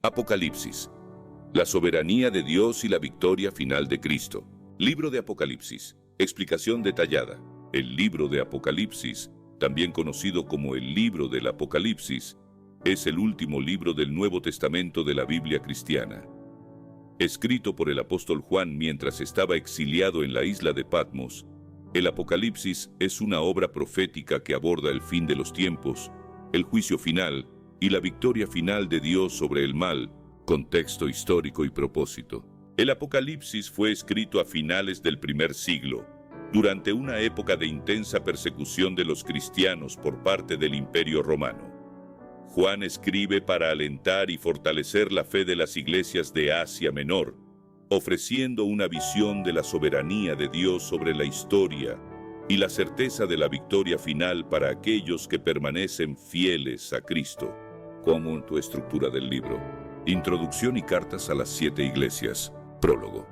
Apocalipsis. La soberanía de Dios y la victoria final de Cristo. Libro de Apocalipsis. Explicación detallada. El libro de Apocalipsis, también conocido como el libro del Apocalipsis, es el último libro del Nuevo Testamento de la Biblia cristiana. Escrito por el apóstol Juan mientras estaba exiliado en la isla de Patmos, el Apocalipsis es una obra profética que aborda el fin de los tiempos, el juicio final y la victoria final de Dios sobre el mal, contexto histórico y propósito. El Apocalipsis fue escrito a finales del primer siglo, durante una época de intensa persecución de los cristianos por parte del Imperio Romano. Juan escribe para alentar y fortalecer la fe de las iglesias de Asia Menor, ofreciendo una visión de la soberanía de Dios sobre la historia y la certeza de la victoria final para aquellos que permanecen fieles a Cristo. Como en tu estructura del libro. Introducción y cartas a las 7 iglesias. Prólogo.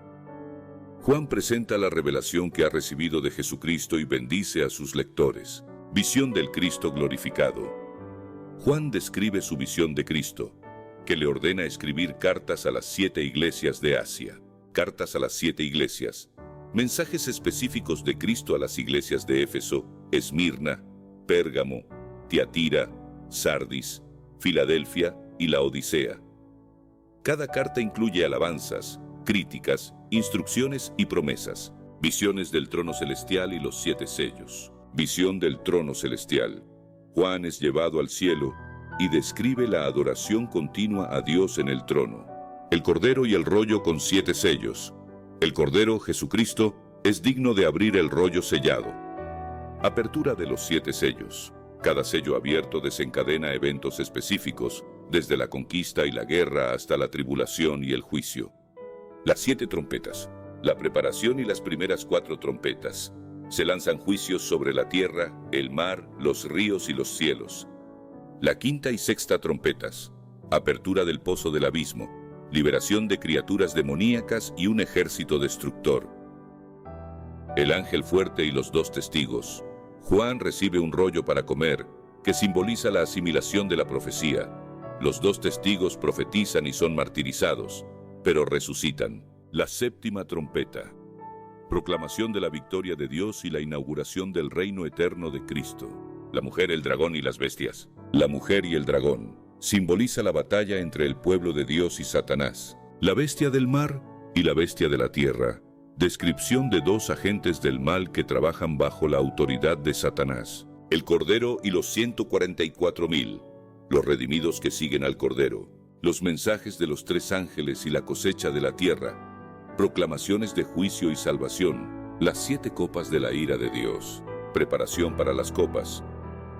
Juan presenta la revelación que ha recibido de Jesucristo y bendice a sus lectores. Visión del Cristo glorificado. Juan describe su visión de Cristo, que le ordena escribir cartas a las 7 iglesias de Asia. Cartas a las 7 iglesias. Mensajes específicos de Cristo a las iglesias de Éfeso, Esmirna, Pérgamo, Tiatira, Sardis, Filadelfia y la Odisea. Cada carta incluye alabanzas, críticas, instrucciones y promesas. Visiones del trono celestial y los 7 sellos. Visión del trono celestial. Juan es llevado al cielo y describe la adoración continua a Dios en el trono. El Cordero y el rollo con 7 sellos. El Cordero, Jesucristo, es digno de abrir el rollo sellado. Apertura de los 7 sellos. Cada sello abierto desencadena eventos específicos, desde la conquista y la guerra hasta la tribulación y el juicio. Las 7 trompetas. La preparación y las primeras 4 trompetas. Se lanzan juicios sobre la tierra, el mar, los ríos y los cielos. La quinta y sexta trompetas. Apertura del pozo del abismo. Liberación de criaturas demoníacas y un ejército destructor. El ángel fuerte y los 2 testigos. Juan recibe un rollo para comer, que simboliza la asimilación de la profecía. Los 2 testigos profetizan y son martirizados, pero resucitan. La séptima trompeta. Proclamación de la victoria de Dios y la inauguración del reino eterno de Cristo. La mujer, el dragón y las bestias. La mujer y el dragón simboliza la batalla entre el pueblo de Dios y Satanás. La bestia del mar y la bestia de la tierra. Descripción de 2 agentes del mal que trabajan bajo la autoridad de Satanás. El Cordero y los 144,000. Los redimidos que siguen al Cordero. Los mensajes de los 3 ángeles y la cosecha de la tierra. Proclamaciones de juicio y salvación. Las 7 copas de la ira de Dios. Preparación para las copas.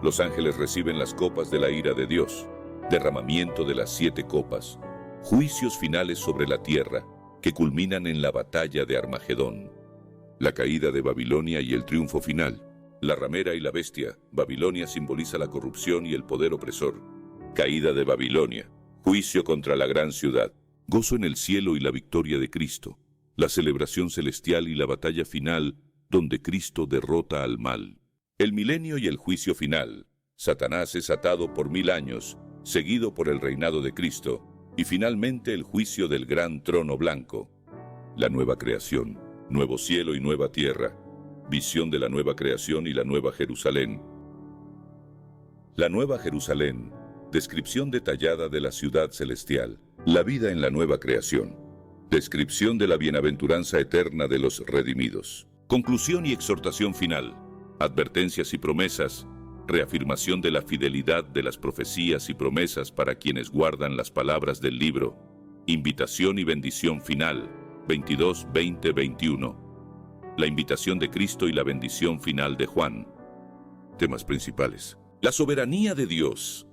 Los ángeles reciben las copas de la ira de Dios. Derramamiento de las 7 copas. Juicios finales sobre la tierra, que culminan en la batalla de Armagedón. La caída de Babilonia y el triunfo final. La ramera y la bestia. Babilonia simboliza la corrupción y el poder opresor. Caída de Babilonia. Juicio contra la gran ciudad. Gozo en el cielo y la victoria de Cristo. La celebración celestial y la batalla final, donde Cristo derrota al mal. El milenio y el juicio final. Satanás es atado por 1000 años, seguido por el reinado de Cristo. Y finalmente el juicio del gran trono blanco. La nueva creación, nuevo cielo y nueva tierra. Visión de la nueva creación y la nueva Jerusalén. La nueva Jerusalén, descripción detallada de la ciudad celestial. La vida en la nueva creación. Descripción de la bienaventuranza eterna de los redimidos. Conclusión y exhortación final. Advertencias y promesas. Reafirmación de la fidelidad de las profecías y promesas para quienes guardan las palabras del libro. Invitación y bendición final. 22, 20, 21. La invitación de Cristo y la bendición final de Juan. Temas principales. La soberanía de Dios.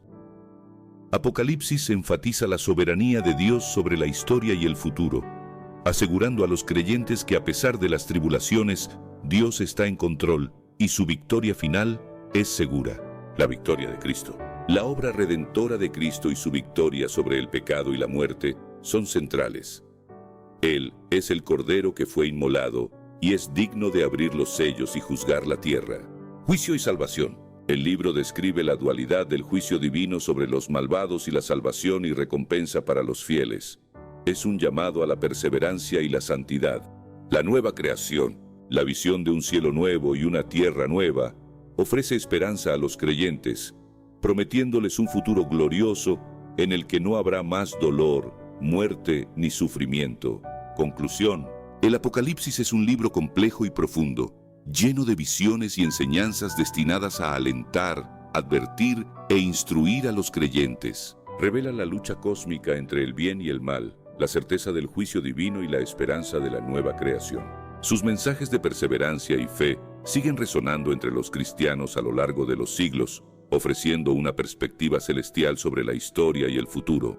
Apocalipsis enfatiza la soberanía de Dios sobre la historia y el futuro, asegurando a los creyentes que a pesar de las tribulaciones, Dios está en control y su victoria final es segura. La victoria de Cristo. La obra redentora de Cristo y su victoria sobre el pecado y la muerte son centrales. Él es el Cordero que fue inmolado y es digno de abrir los sellos y juzgar la tierra. Juicio y salvación. El libro describe la dualidad del juicio divino sobre los malvados y la salvación y recompensa para los fieles. Es un llamado a la perseverancia y la santidad. La nueva creación, la visión de un cielo nuevo y una tierra nueva, ofrece esperanza a los creyentes, prometiéndoles un futuro glorioso en el que no habrá más dolor, muerte ni sufrimiento. Conclusión: el Apocalipsis es un libro complejo y profundo, lleno de visiones y enseñanzas destinadas a alentar, advertir e instruir a los creyentes. Revela la lucha cósmica entre el bien y el mal, la certeza del juicio divino y la esperanza de la nueva creación. Sus mensajes de perseverancia y fe siguen resonando entre los cristianos a lo largo de los siglos, ofreciendo una perspectiva celestial sobre la historia y el futuro.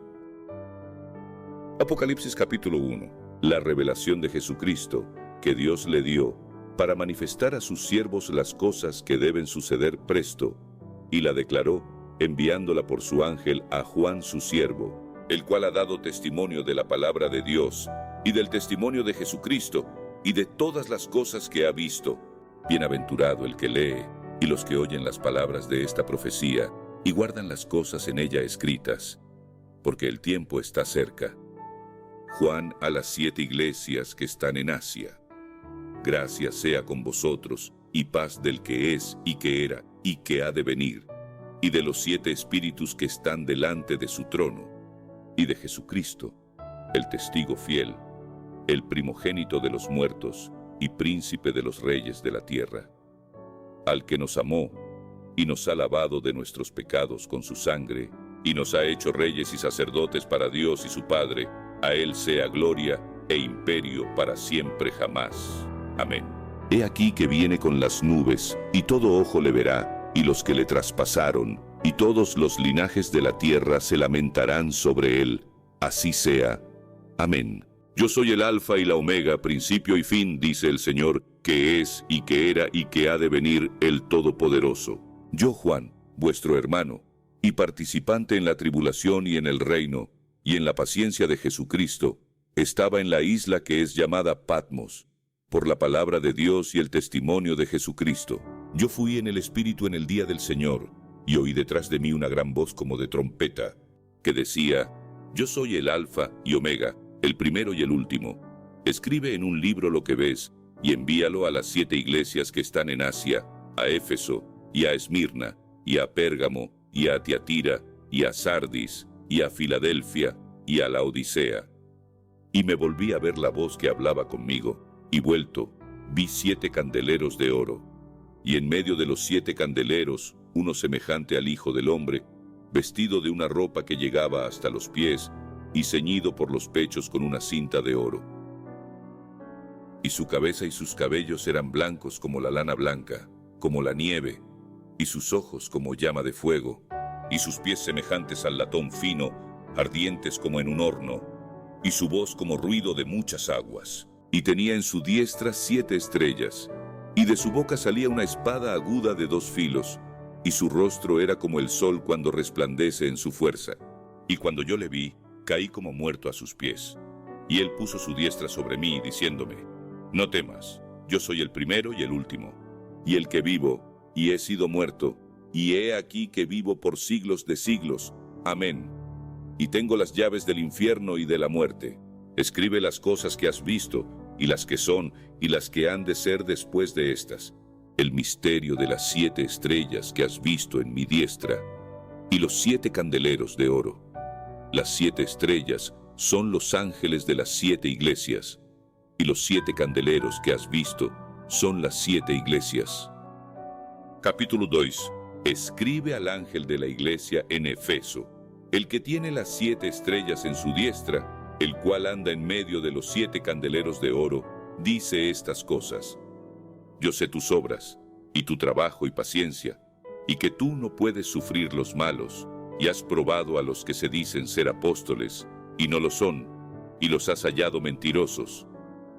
Apocalipsis capítulo 1. La revelación de Jesucristo, que Dios le dio para manifestar a sus siervos las cosas que deben suceder presto, y la declaró enviándola por su ángel a Juan su siervo, el cual ha dado testimonio de la palabra de Dios y del testimonio de Jesucristo y de todas las cosas que ha visto. Bienaventurado el que lee y los que oyen las palabras de esta profecía y guardan las cosas en ella escritas, porque el tiempo está cerca. Juan a las 7 iglesias que están en Asia. Gracia sea con vosotros y paz del que es y que era y que ha de venir, y de los 7 espíritus que están delante de su trono, y de Jesucristo, el testigo fiel, el primogénito de los muertos y príncipe de los reyes de la tierra, al que nos amó y nos ha lavado de nuestros pecados con su sangre, y nos ha hecho reyes y sacerdotes para Dios y su Padre. A él sea gloria e imperio para siempre jamás. Amén. He aquí que viene con las nubes, y todo ojo le verá, y los que le traspasaron, y todos los linajes de la tierra se lamentarán sobre él. Así sea. Amén. Yo soy el Alfa y la Omega, principio y fin, dice el Señor, que es, y que era, y que ha de venir, el Todopoderoso. Yo, Juan, vuestro hermano, y participante en la tribulación y en el reino, y en la paciencia de Jesucristo, estaba en la isla que es llamada Patmos, por la palabra de Dios y el testimonio de Jesucristo. Yo fui en el Espíritu en el día del Señor, y oí detrás de mí una gran voz como de trompeta, que decía: Yo soy el Alfa y Omega, el primero y el último. Escribe en un libro lo que ves, y envíalo a las 7 iglesias que están en Asia, a Éfeso, y a Esmirna, y a Pérgamo, y a Tiatira, y a Sardis, y a Filadelfia, y a la Odisea. Y me volví a ver la voz que hablaba conmigo, y vuelto, vi 7 candeleros de oro, y en medio de los 7 candeleros, uno semejante al Hijo del Hombre, vestido de una ropa que llegaba hasta los pies, y ceñido por los pechos con una cinta de oro. Y su cabeza y sus cabellos eran blancos como la lana blanca, como la nieve, y sus ojos como llama de fuego, y sus pies semejantes al latón fino, ardientes como en un horno, y su voz como ruido de muchas aguas. Y tenía en su diestra 7 estrellas, y de su boca salía una espada aguda de 2 filos, y su rostro era como el sol cuando resplandece en su fuerza. Y cuando yo le vi, caí como muerto a sus pies. Y él puso su diestra sobre mí, diciéndome: No temas, yo soy el primero y el último, y el que vivo, y he sido muerto, y he aquí que vivo por siglos de siglos. Amén. Y tengo las llaves del infierno y de la muerte. Escribe las cosas que has visto, y las que son, y las que han de ser después de estas. El misterio de las 7 estrellas que has visto en mi diestra, y los 7 candeleros de oro. Las 7 estrellas son los ángeles de las 7 iglesias, y los 7 candeleros que has visto son las 7 iglesias. Capítulo 2. Escribe al ángel de la iglesia en Efeso, el que tiene las 7 estrellas en su diestra, el cual anda en medio de los 7 candeleros de oro, dice estas cosas: Yo sé tus obras, y tu trabajo y paciencia, y que tú no puedes sufrir los malos, y has probado a los que se dicen ser apóstoles, y no lo son, y los has hallado mentirosos.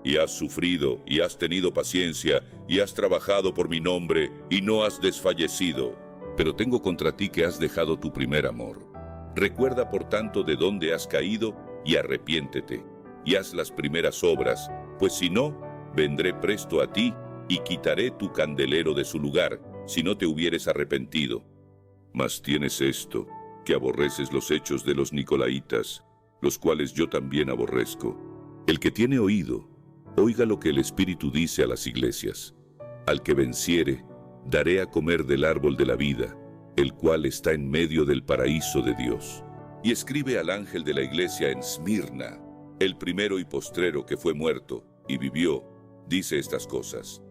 Y has sufrido, y has tenido paciencia, y has trabajado por mi nombre, y no has desfallecido. Pero tengo contra ti que has dejado tu primer amor. Recuerda por tanto de dónde has caído, y arrepiéntete, y haz las primeras obras, pues si no, vendré presto a ti, y quitaré tu candelero de su lugar, si no te hubieres arrepentido. Mas tienes esto, que aborreces los hechos de los nicolaítas, los cuales yo también aborrezco. El que tiene oído, oiga lo que el Espíritu dice a las iglesias. Al que venciere, daré a comer del árbol de la vida, el cual está en medio del paraíso de Dios. Y escribe al ángel de la iglesia en Smirna, el primero y postrero que fue muerto y vivió, dice estas cosas.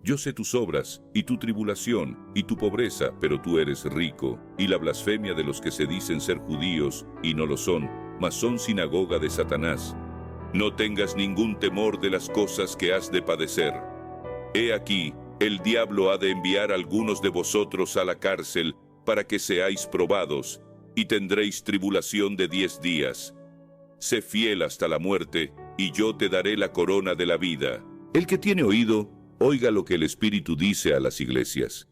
Yo sé tus obras, y tu tribulación, y tu pobreza, pero tú eres rico, y la blasfemia de los que se dicen ser judíos, y no lo son, mas son sinagoga de Satanás. No tengas ningún temor de las cosas que has de padecer. He aquí, el diablo ha de enviar a algunos de vosotros a la cárcel, para que seáis probados, y tendréis tribulación de 10 días. Sé fiel hasta la muerte, y yo te daré la corona de la vida. El que tiene oído, oiga lo que el Espíritu dice a las iglesias.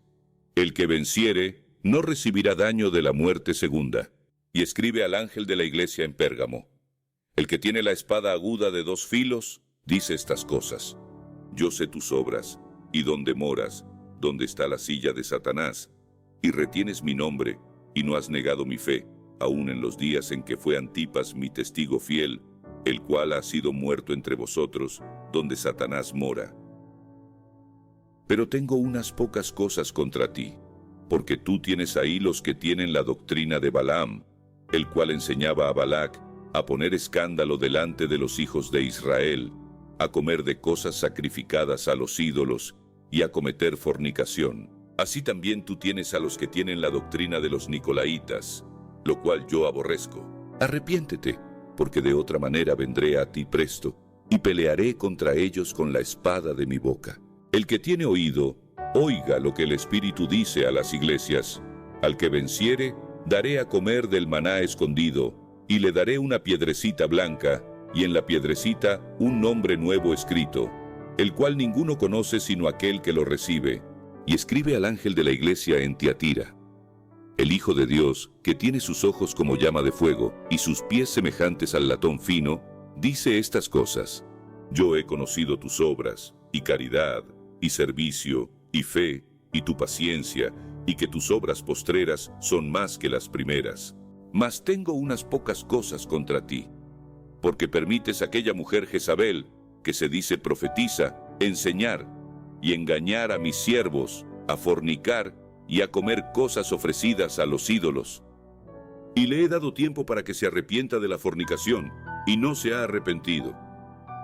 El que venciere, no recibirá daño de la muerte segunda. Y escribe al ángel de la iglesia en Pérgamo. El que tiene la espada aguda de 2 filos, dice estas cosas. Yo sé tus obras, y dónde moras, donde está la silla de Satanás, y retienes mi nombre, y no has negado mi fe, aun en los días en que fue Antipas mi testigo fiel, el cual ha sido muerto entre vosotros, donde Satanás mora. Pero tengo unas pocas cosas contra ti, porque tú tienes ahí los que tienen la doctrina de Balaam, el cual enseñaba a Balac a poner escándalo delante de los hijos de Israel, a comer de cosas sacrificadas a los ídolos y a cometer fornicación. Así también tú tienes a los que tienen la doctrina de los nicolaítas, lo cual yo aborrezco. Arrepiéntete, porque de otra manera vendré a ti presto, y pelearé contra ellos con la espada de mi boca. El que tiene oído, oiga lo que el Espíritu dice a las iglesias. Al que venciere, daré a comer del maná escondido, y le daré una piedrecita blanca, y en la piedrecita un nombre nuevo escrito, el cual ninguno conoce sino aquel que lo recibe. Y escribe al ángel de la iglesia en Tiatira. El Hijo de Dios, que tiene sus ojos como llama de fuego, y sus pies semejantes al latón fino, dice estas cosas. Yo he conocido tus obras, y caridad, y servicio, y fe, y tu paciencia, y que tus obras postreras son más que las primeras. Mas tengo unas pocas cosas contra ti, porque permites a aquella mujer Jezabel, que se dice profetiza, enseñar y engañar a mis siervos, a fornicar y a comer cosas ofrecidas a los ídolos. Y le he dado tiempo para que se arrepienta de la fornicación, y no se ha arrepentido.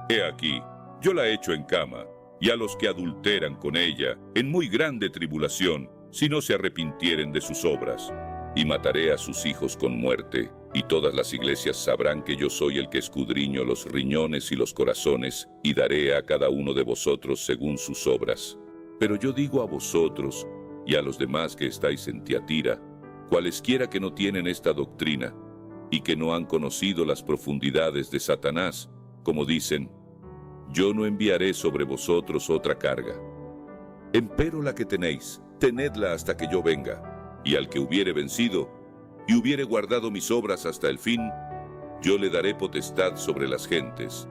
He aquí, yo la echo en cama, y a los que adulteran con ella, en muy grande tribulación, si no se arrepintieren de sus obras. Y mataré a sus hijos con muerte, y todas las iglesias sabrán que yo soy el que escudriño los riñones y los corazones, y daré a cada uno de vosotros según sus obras. Pero yo digo a vosotros, y a los demás que estáis en Tiatira, cualesquiera que no tienen esta doctrina, y que no han conocido las profundidades de Satanás, como dicen, yo no enviaré sobre vosotros otra carga. Empero la que tenéis, tenedla hasta que yo venga, y al que hubiere vencido, y hubiere guardado mis obras hasta el fin, yo le daré potestad sobre las gentes,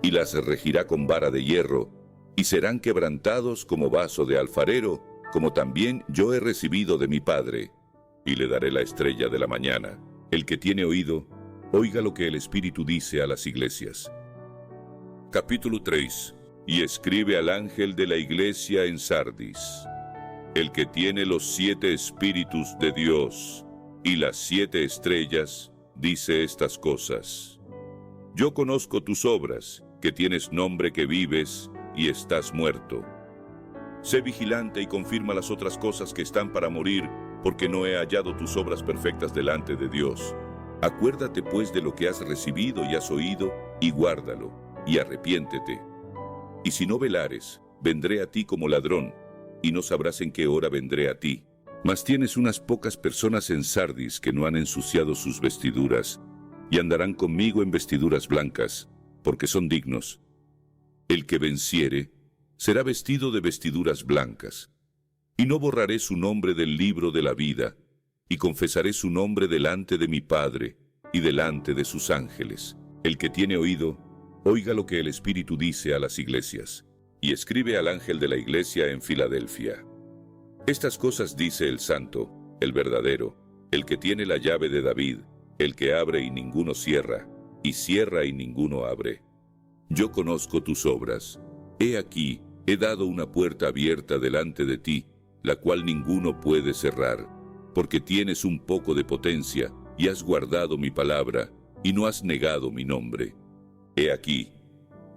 y las regirá con vara de hierro, y serán quebrantados como vaso de alfarero, como también yo he recibido de mi Padre, y le daré la estrella de la mañana. El que tiene oído, oiga lo que el Espíritu dice a las iglesias. Capítulo 3. Y escribe al ángel de la iglesia en Sardis. El que tiene los 7 espíritus de Dios y las 7 estrellas, dice estas cosas. Yo conozco tus obras, que tienes nombre que vives y estás muerto. Sé vigilante y confirma las otras cosas que están para morir, porque no he hallado tus obras perfectas delante de Dios. Acuérdate pues de lo que has recibido y has oído, y guárdalo, y arrepiéntete. Y si no velares, vendré a ti como ladrón, y no sabrás en qué hora vendré a ti. Mas tienes unas pocas personas en Sardis que no han ensuciado sus vestiduras, y andarán conmigo en vestiduras blancas, porque son dignos. El que venciere, será vestido de vestiduras blancas. Y no borraré su nombre del libro de la vida, y confesaré su nombre delante de mi Padre, y delante de sus ángeles. El que tiene oído, oiga lo que el Espíritu dice a las iglesias. Y escribe al ángel de la iglesia en Filadelfia. Estas cosas dice el Santo, el verdadero, el que tiene la llave de David, el que abre y ninguno cierra, y cierra y ninguno abre. Yo conozco tus obras. He aquí, he dado una puerta abierta delante de ti, la cual ninguno puede cerrar, porque tienes un poco de potencia, y has guardado mi palabra, y no has negado mi nombre. He aquí,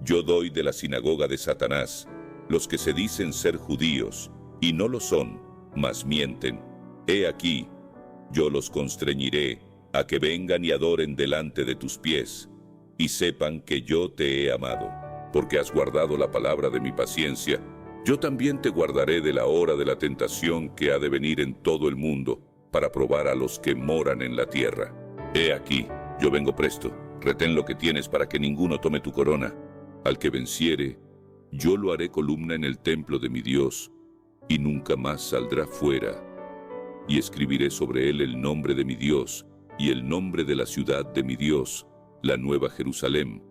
yo doy de la sinagoga de Satanás, los que se dicen ser judíos, y no lo son, mas mienten. He aquí, yo los constreñiré a que vengan y adoren delante de tus pies, y sepan que yo te he amado, porque has guardado la palabra de mi paciencia. Yo también te guardaré de la hora de la tentación que ha de venir en todo el mundo, para probar a los que moran en la tierra. He aquí, yo vengo presto, retén lo que tienes para que ninguno tome tu corona. Al que venciere, yo lo haré columna en el templo de mi Dios, y nunca más saldrá fuera. Y escribiré sobre él el nombre de mi Dios, y el nombre de la ciudad de mi Dios, la nueva Jerusalén,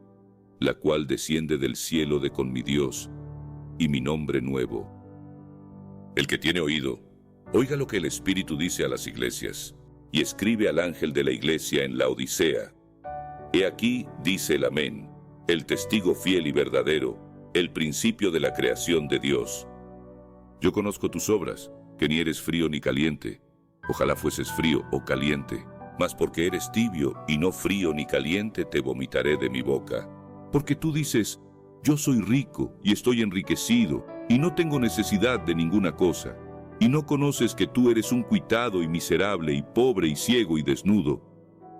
la cual desciende del cielo de con mi Dios, y mi nombre nuevo. El que tiene oído, oiga lo que el Espíritu dice a las iglesias, y escribe al ángel de la iglesia en la Odisea. He aquí, dice el Amén, el testigo fiel y verdadero, el principio de la creación de Dios. Yo conozco tus obras, que ni eres frío ni caliente. Ojalá fueses frío o caliente, mas porque eres tibio y no frío ni caliente, te vomitaré de mi boca. Porque tú dices, yo soy rico y estoy enriquecido, y no tengo necesidad de ninguna cosa, y no conoces que tú eres un cuitado y miserable y pobre y ciego y desnudo.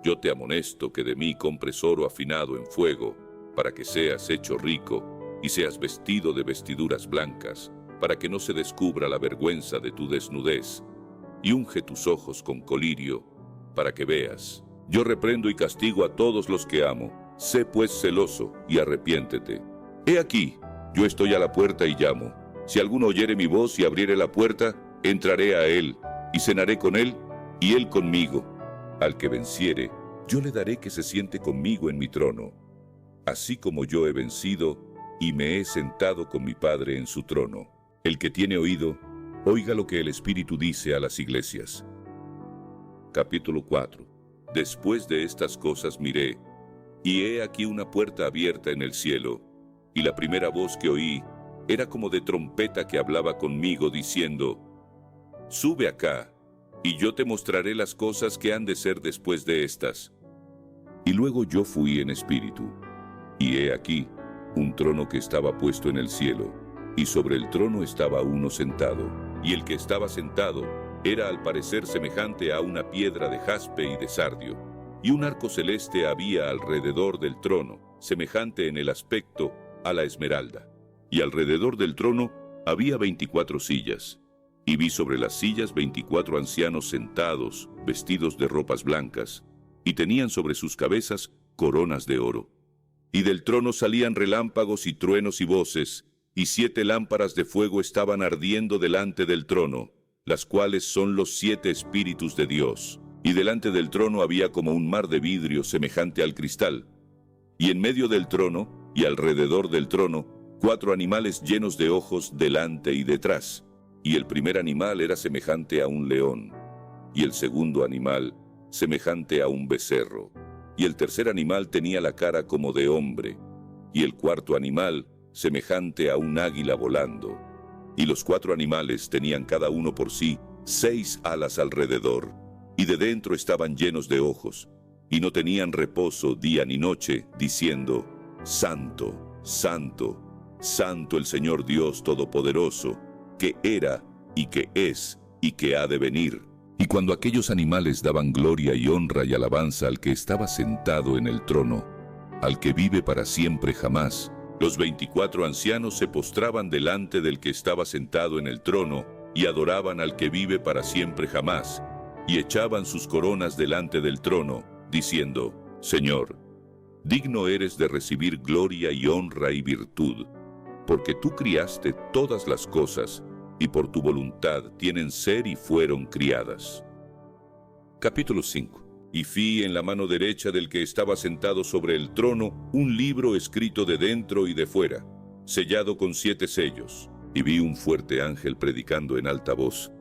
Yo te amonesto que de mí compres oro afinado en fuego, para que seas hecho rico, y seas vestido de vestiduras blancas, para que no se descubra la vergüenza de tu desnudez, y unge tus ojos con colirio, para que veas. Yo reprendo y castigo a todos los que amo. Sé pues celoso y arrepiéntete. He aquí, yo estoy a la puerta y llamo. Si alguno oyere mi voz y abriere la puerta, entraré a él, y cenaré con él, y él conmigo. Al que venciere, yo le daré que se siente conmigo en mi trono, así como yo he vencido, y me he sentado con mi Padre en su trono. El que tiene oído, oiga lo que el Espíritu dice a las iglesias. Capítulo 4. Después de estas cosas miré, y he aquí una puerta abierta en el cielo, y la primera voz que oí era como de trompeta que hablaba conmigo, diciendo, Sube acá, y yo te mostraré las cosas que han de ser después de estas. Y luego yo fui en espíritu, y he aquí un trono que estaba puesto en el cielo, y sobre el trono estaba uno sentado, y el que estaba sentado era al parecer semejante a una piedra de jaspe y de sardio, y un arco celeste había alrededor del trono, semejante en el aspecto a la esmeralda. Y alrededor del trono había 24 sillas, y vi sobre las sillas 24 ancianos sentados, vestidos de ropas blancas, y tenían sobre sus cabezas coronas de oro. Y del trono salían relámpagos y truenos y voces, y 7 lámparas de fuego estaban ardiendo delante del trono, las cuales son los 7 espíritus de Dios. Y delante del trono había como un mar de vidrio semejante al cristal. Y en medio del trono, y alrededor del trono, 4 animales llenos de ojos delante y detrás. Y el primer animal era semejante a un león, y el segundo animal semejante a un becerro. Y el tercer animal tenía la cara como de hombre, y el cuarto animal semejante a un águila volando. Y los 4 animales tenían cada uno por sí 6 alas alrededor, y de dentro estaban llenos de ojos, y no tenían reposo día ni noche, diciendo, Santo, Santo, Santo el Señor Dios Todopoderoso, que era, y que es, y que ha de venir. Y cuando aquellos animales daban gloria y honra y alabanza al que estaba sentado en el trono, al que vive para siempre jamás, los 24 ancianos se postraban delante del que estaba sentado en el trono, y adoraban al que vive para siempre jamás, y echaban sus coronas delante del trono, diciendo, Señor, digno eres de recibir gloria y honra y virtud, porque tú criaste todas las cosas, y por tu voluntad tienen ser y fueron criadas. Capítulo 5. Y vi en la mano derecha del que estaba sentado sobre el trono un libro escrito de dentro y de fuera, sellado con 7 sellos. Y vi un fuerte ángel predicando en alta voz,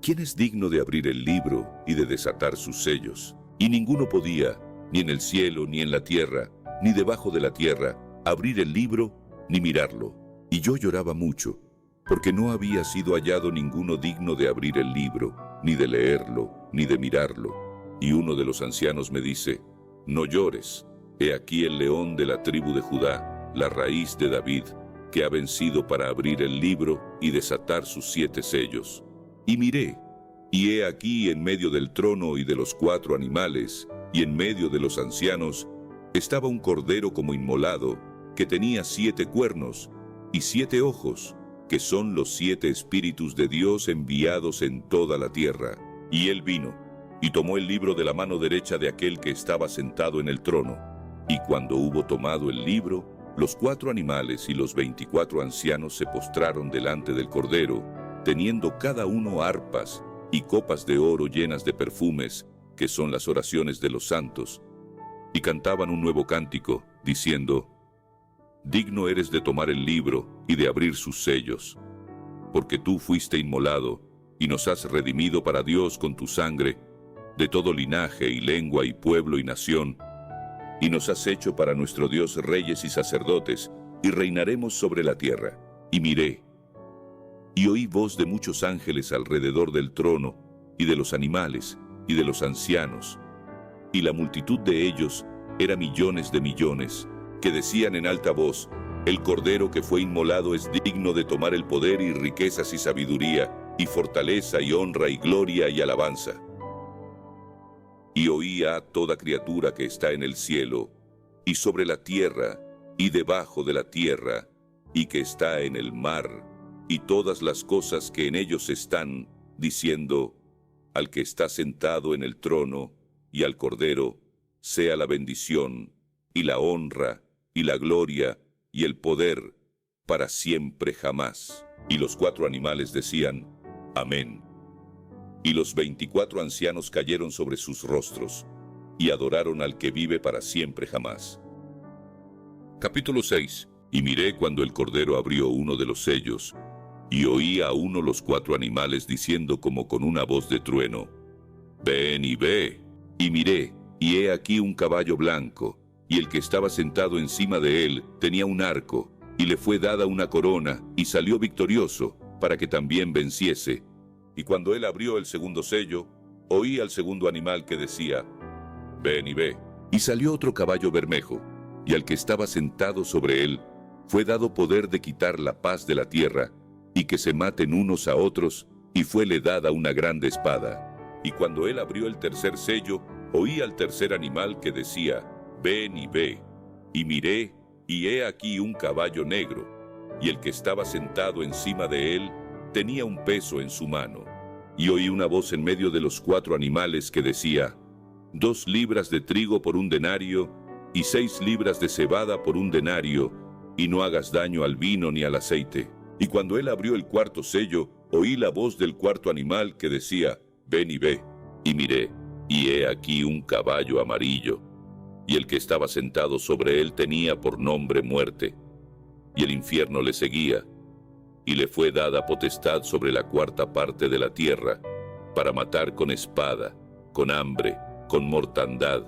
¿quién es digno de abrir el libro y de desatar sus sellos? Y ninguno podía, ni en el cielo, ni en la tierra, ni debajo de la tierra, abrir el libro, ni mirarlo. Y yo lloraba mucho, porque no había sido hallado ninguno digno de abrir el libro, ni de leerlo, ni de mirarlo. Y uno de los ancianos me dice, no llores, he aquí el león de la tribu de Judá, la raíz de David, que ha vencido para abrir el libro y desatar sus 7 sellos. Y miré, y he aquí en medio del trono y de los 4 animales, y en medio de los ancianos, estaba un cordero como inmolado, que tenía 7 cuernos y 7 ojos, que son los 7 espíritus de Dios enviados en toda la tierra. Y él vino, y tomó el libro de la mano derecha de aquel que estaba sentado en el trono. Y cuando hubo tomado el libro, los 4 animales y los 24 ancianos se postraron delante del cordero, teniendo cada uno arpas y copas de oro llenas de perfumes, que son las oraciones de los santos. Y cantaban un nuevo cántico, diciendo, digno eres de tomar el libro y de abrir sus sellos, porque tú fuiste inmolado y nos has redimido para Dios con tu sangre, de todo linaje y lengua y pueblo y nación, y nos has hecho para nuestro Dios reyes y sacerdotes, y reinaremos sobre la tierra. Y miré, y oí voz de muchos ángeles alrededor del trono, y de los animales, y de los ancianos, y la multitud de ellos era millones de millones, que decían en alta voz, el Cordero que fue inmolado es digno de tomar el poder y riquezas y sabiduría, y fortaleza y honra y gloria y alabanza. Y oía a toda criatura que está en el cielo, y sobre la tierra, y debajo de la tierra, y que está en el mar, y todas las cosas que en ellos están, diciendo, al que está sentado en el trono, y al Cordero, sea la bendición, y la honra, y la gloria, y el poder, para siempre jamás. Y los 4 animales decían, amén. Y los 24 ancianos cayeron sobre sus rostros, y adoraron al que vive para siempre jamás. Capítulo 6. Y miré cuando el Cordero abrió uno de los sellos, y oí a uno los 4 animales diciendo como con una voz de trueno, ven y ve. Y miré, y he aquí un caballo blanco, y el que estaba sentado encima de él tenía un arco, y le fue dada una corona, y salió victorioso, para que también venciese. Y cuando él abrió el segundo sello, oí al segundo animal que decía, ven y ve. Y salió otro caballo bermejo, y al que estaba sentado sobre él, fue dado poder de quitar la paz de la tierra, y que se maten unos a otros, y fuele dada una grande espada. Y cuando él abrió el tercer sello, oí al tercer animal que decía, ven y ve. Y miré, y he aquí un caballo negro, y el que estaba sentado encima de él tenía un peso en su mano. Y oí una voz en medio de los 4 animales que decía, 2 libras de trigo por un denario, y 6 libras de cebada por un denario, y no hagas daño al vino ni al aceite. Y cuando él abrió el cuarto sello, oí la voz del 4 animal que decía, ven y ve. Y miré, y he aquí un caballo amarillo, y el que estaba sentado sobre él tenía por nombre Muerte, y el infierno le seguía, y le fue dada potestad sobre la 4ª parte de la tierra, para matar con espada, con hambre, con mortandad,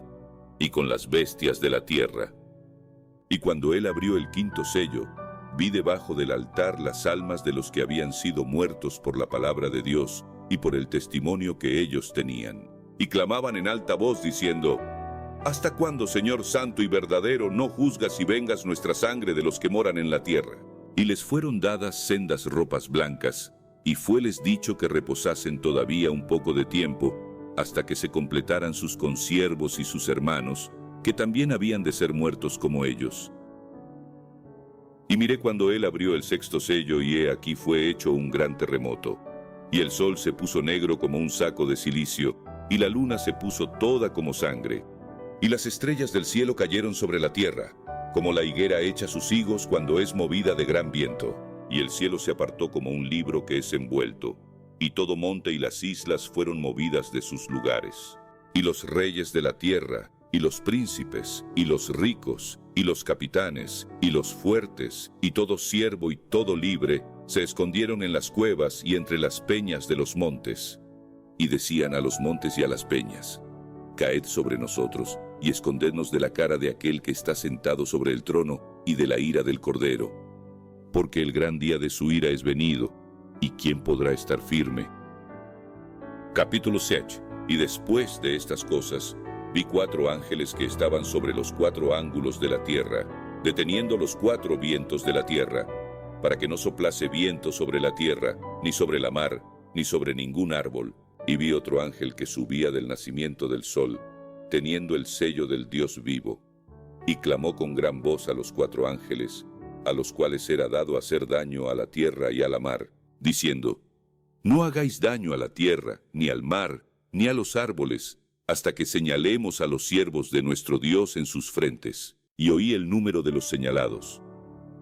y con las bestias de la tierra. Y cuando él abrió el 5º sello, vi debajo del altar las almas de los que habían sido muertos por la palabra de Dios y por el testimonio que ellos tenían. Y clamaban en alta voz diciendo, ¿hasta cuándo, Señor santo y verdadero, no juzgas y vengas nuestra sangre de los que moran en la tierra? Y les fueron dadas sendas ropas blancas, y fueles dicho que reposasen todavía un poco de tiempo, hasta que se completaran sus consiervos y sus hermanos, que también habían de ser muertos como ellos. Y miré cuando él abrió el 6º sello, y he aquí fue hecho un gran terremoto, y el sol se puso negro como un saco de cilicio, y la luna se puso toda como sangre, y las estrellas del cielo cayeron sobre la tierra, como la higuera echa sus higos cuando es movida de gran viento. Y el cielo se apartó como un libro que es envuelto, y todo monte y las islas fueron movidas de sus lugares. Y los reyes de la tierra, y los príncipes, y los ricos, y los capitanes, y los fuertes, y todo siervo y todo libre, se escondieron en las cuevas y entre las peñas de los montes. y decían a los montes y a las peñas: Caed sobre nosotros, y escondednos de la cara de aquel que está sentado sobre el trono y de la ira del Cordero. Porque el gran día de su ira es venido, ¿y quién podrá estar firme? Capítulo 7. Y después de estas cosas, vi 4 ángeles que estaban sobre los 4 ángulos de la tierra, deteniendo los 4 vientos de la tierra, para que no soplase viento sobre la tierra, ni sobre la mar, ni sobre ningún árbol. Y vi otro ángel que subía del nacimiento del sol, teniendo el sello del Dios vivo, y clamó con gran voz a los 4 ángeles, a los cuales era dado hacer daño a la tierra y a la mar, diciendo: No hagáis daño a la tierra, ni al mar, ni a los árboles, hasta que señalemos a los siervos de nuestro Dios en sus frentes. Y oí el número de los señalados: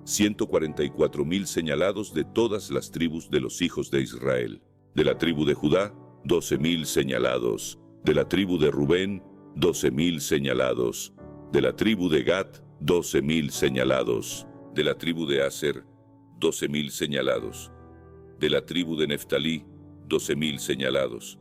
144,000 señalados de todas las tribus de los hijos de Israel. De la tribu de Judá, 12,000 señalados. De la tribu de Rubén, 12,000 señalados. De la tribu de Gad, 12,000 señalados. De la tribu de Aser, 12,000 señalados. De la tribu de Neftalí, 12,000 señalados.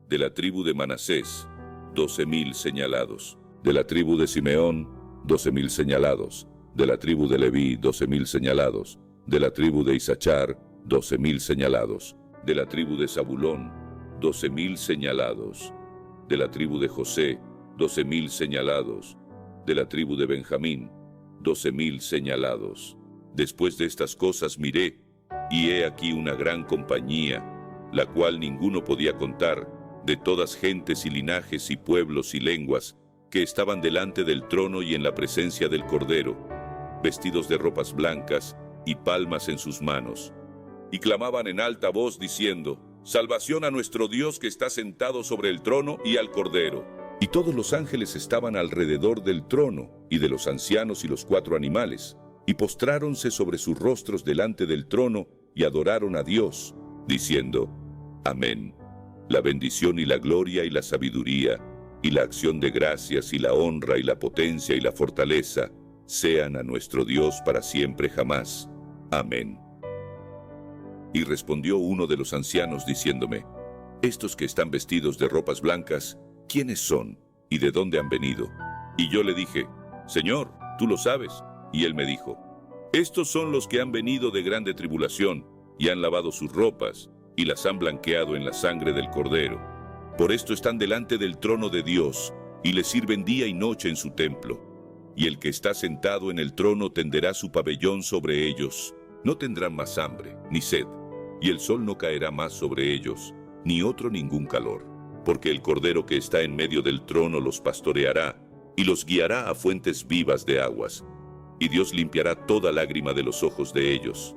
De la tribu de Manasés, 12,000 señalados. De la tribu de Simeón, 12,000 señalados. De la tribu de Leví, 12,000 señalados. De la tribu de Isachar, 12,000 señalados. De la tribu de Zabulón, 12,000 señalados. De la tribu de José, 12,000 señalados. De la tribu de Benjamín, 12,000 señalados. Después de estas cosas miré, y he aquí una gran compañía, la cual ninguno podía contar, de todas gentes y linajes y pueblos y lenguas, que estaban delante del trono y en la presencia del Cordero, vestidos de ropas blancas y palmas en sus manos. Y clamaban en alta voz diciendo: Salvación a nuestro Dios que está sentado sobre el trono y al Cordero. Y todos los ángeles estaban alrededor del trono y de los ancianos y los 4 animales, y postráronse sobre sus rostros delante del trono y adoraron a Dios, diciendo: Amén. La bendición y la gloria y la sabiduría, y la acción de gracias y la honra y la potencia y la fortaleza, sean a nuestro Dios para siempre jamás. Amén. Y respondió uno de los ancianos diciéndome: Estos que están vestidos de ropas blancas, ¿quiénes son? ¿Y de dónde han venido? Y yo le dije: Señor, tú lo sabes. Y él me dijo: Estos son los que han venido de grande tribulación, y han lavado sus ropas, y las han blanqueado en la sangre del Cordero. Por esto están delante del trono de Dios, y le sirven día y noche en su templo. Y el que está sentado en el trono tenderá su pabellón sobre ellos. No tendrán más hambre, ni sed, y el sol no caerá más sobre ellos, ni otro ningún calor. Porque el Cordero que está en medio del trono los pastoreará, y los guiará a fuentes vivas de aguas. Y Dios limpiará toda lágrima de los ojos de ellos.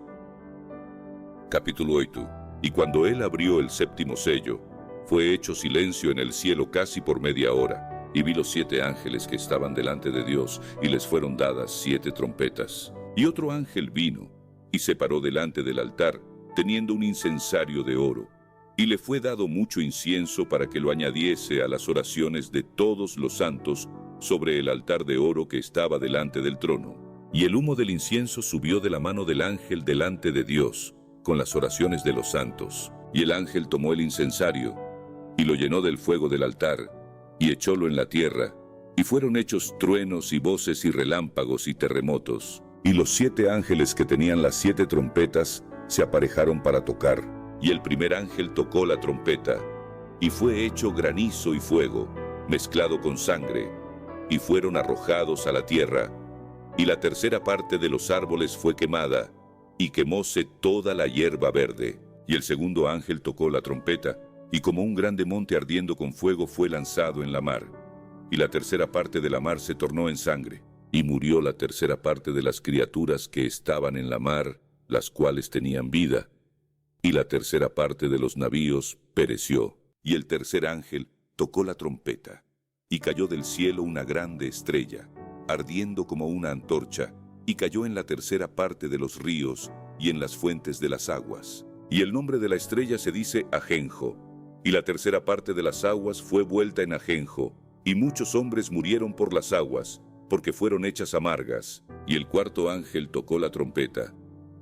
Capítulo 8. Y cuando él abrió el 7º sello, fue hecho silencio en el cielo casi por media hora, y vi los 7 ángeles que estaban delante de Dios, y les fueron dadas 7 trompetas. Y otro ángel vino, y se paró delante del altar, teniendo un incensario de oro, y le fue dado mucho incienso para que lo añadiese a las oraciones de todos los santos sobre el altar de oro que estaba delante del trono. Y el humo del incienso subió de la mano del ángel delante de Dios, con las oraciones de los santos. Y el ángel tomó el incensario, y lo llenó del fuego del altar, y echólo en la tierra, y fueron hechos truenos y voces y relámpagos y terremotos. Y los 7 ángeles que tenían las 7 trompetas se aparejaron para tocar. Y el primer ángel tocó la trompeta, y fue hecho granizo y fuego, mezclado con sangre, y fueron arrojados a la tierra. Y la tercera parte de los árboles fue quemada, y quemóse toda la hierba verde. Y el segundo ángel tocó la trompeta, y como un grande monte ardiendo con fuego fue lanzado en la mar. Y la tercera parte de la mar se tornó en sangre, y murió la tercera parte de las criaturas que estaban en la mar, las cuales tenían vida. Y la tercera parte de los navíos pereció. Y el tercer ángel tocó la trompeta, y cayó del cielo una grande estrella, ardiendo como una antorcha, y cayó en la tercera parte de los ríos y en las fuentes de las aguas. Y el nombre de la estrella se dice Ajenjo. Y la tercera parte de las aguas fue vuelta en ajenjo, y muchos hombres murieron por las aguas, porque fueron hechas amargas. Y el cuarto ángel tocó la trompeta,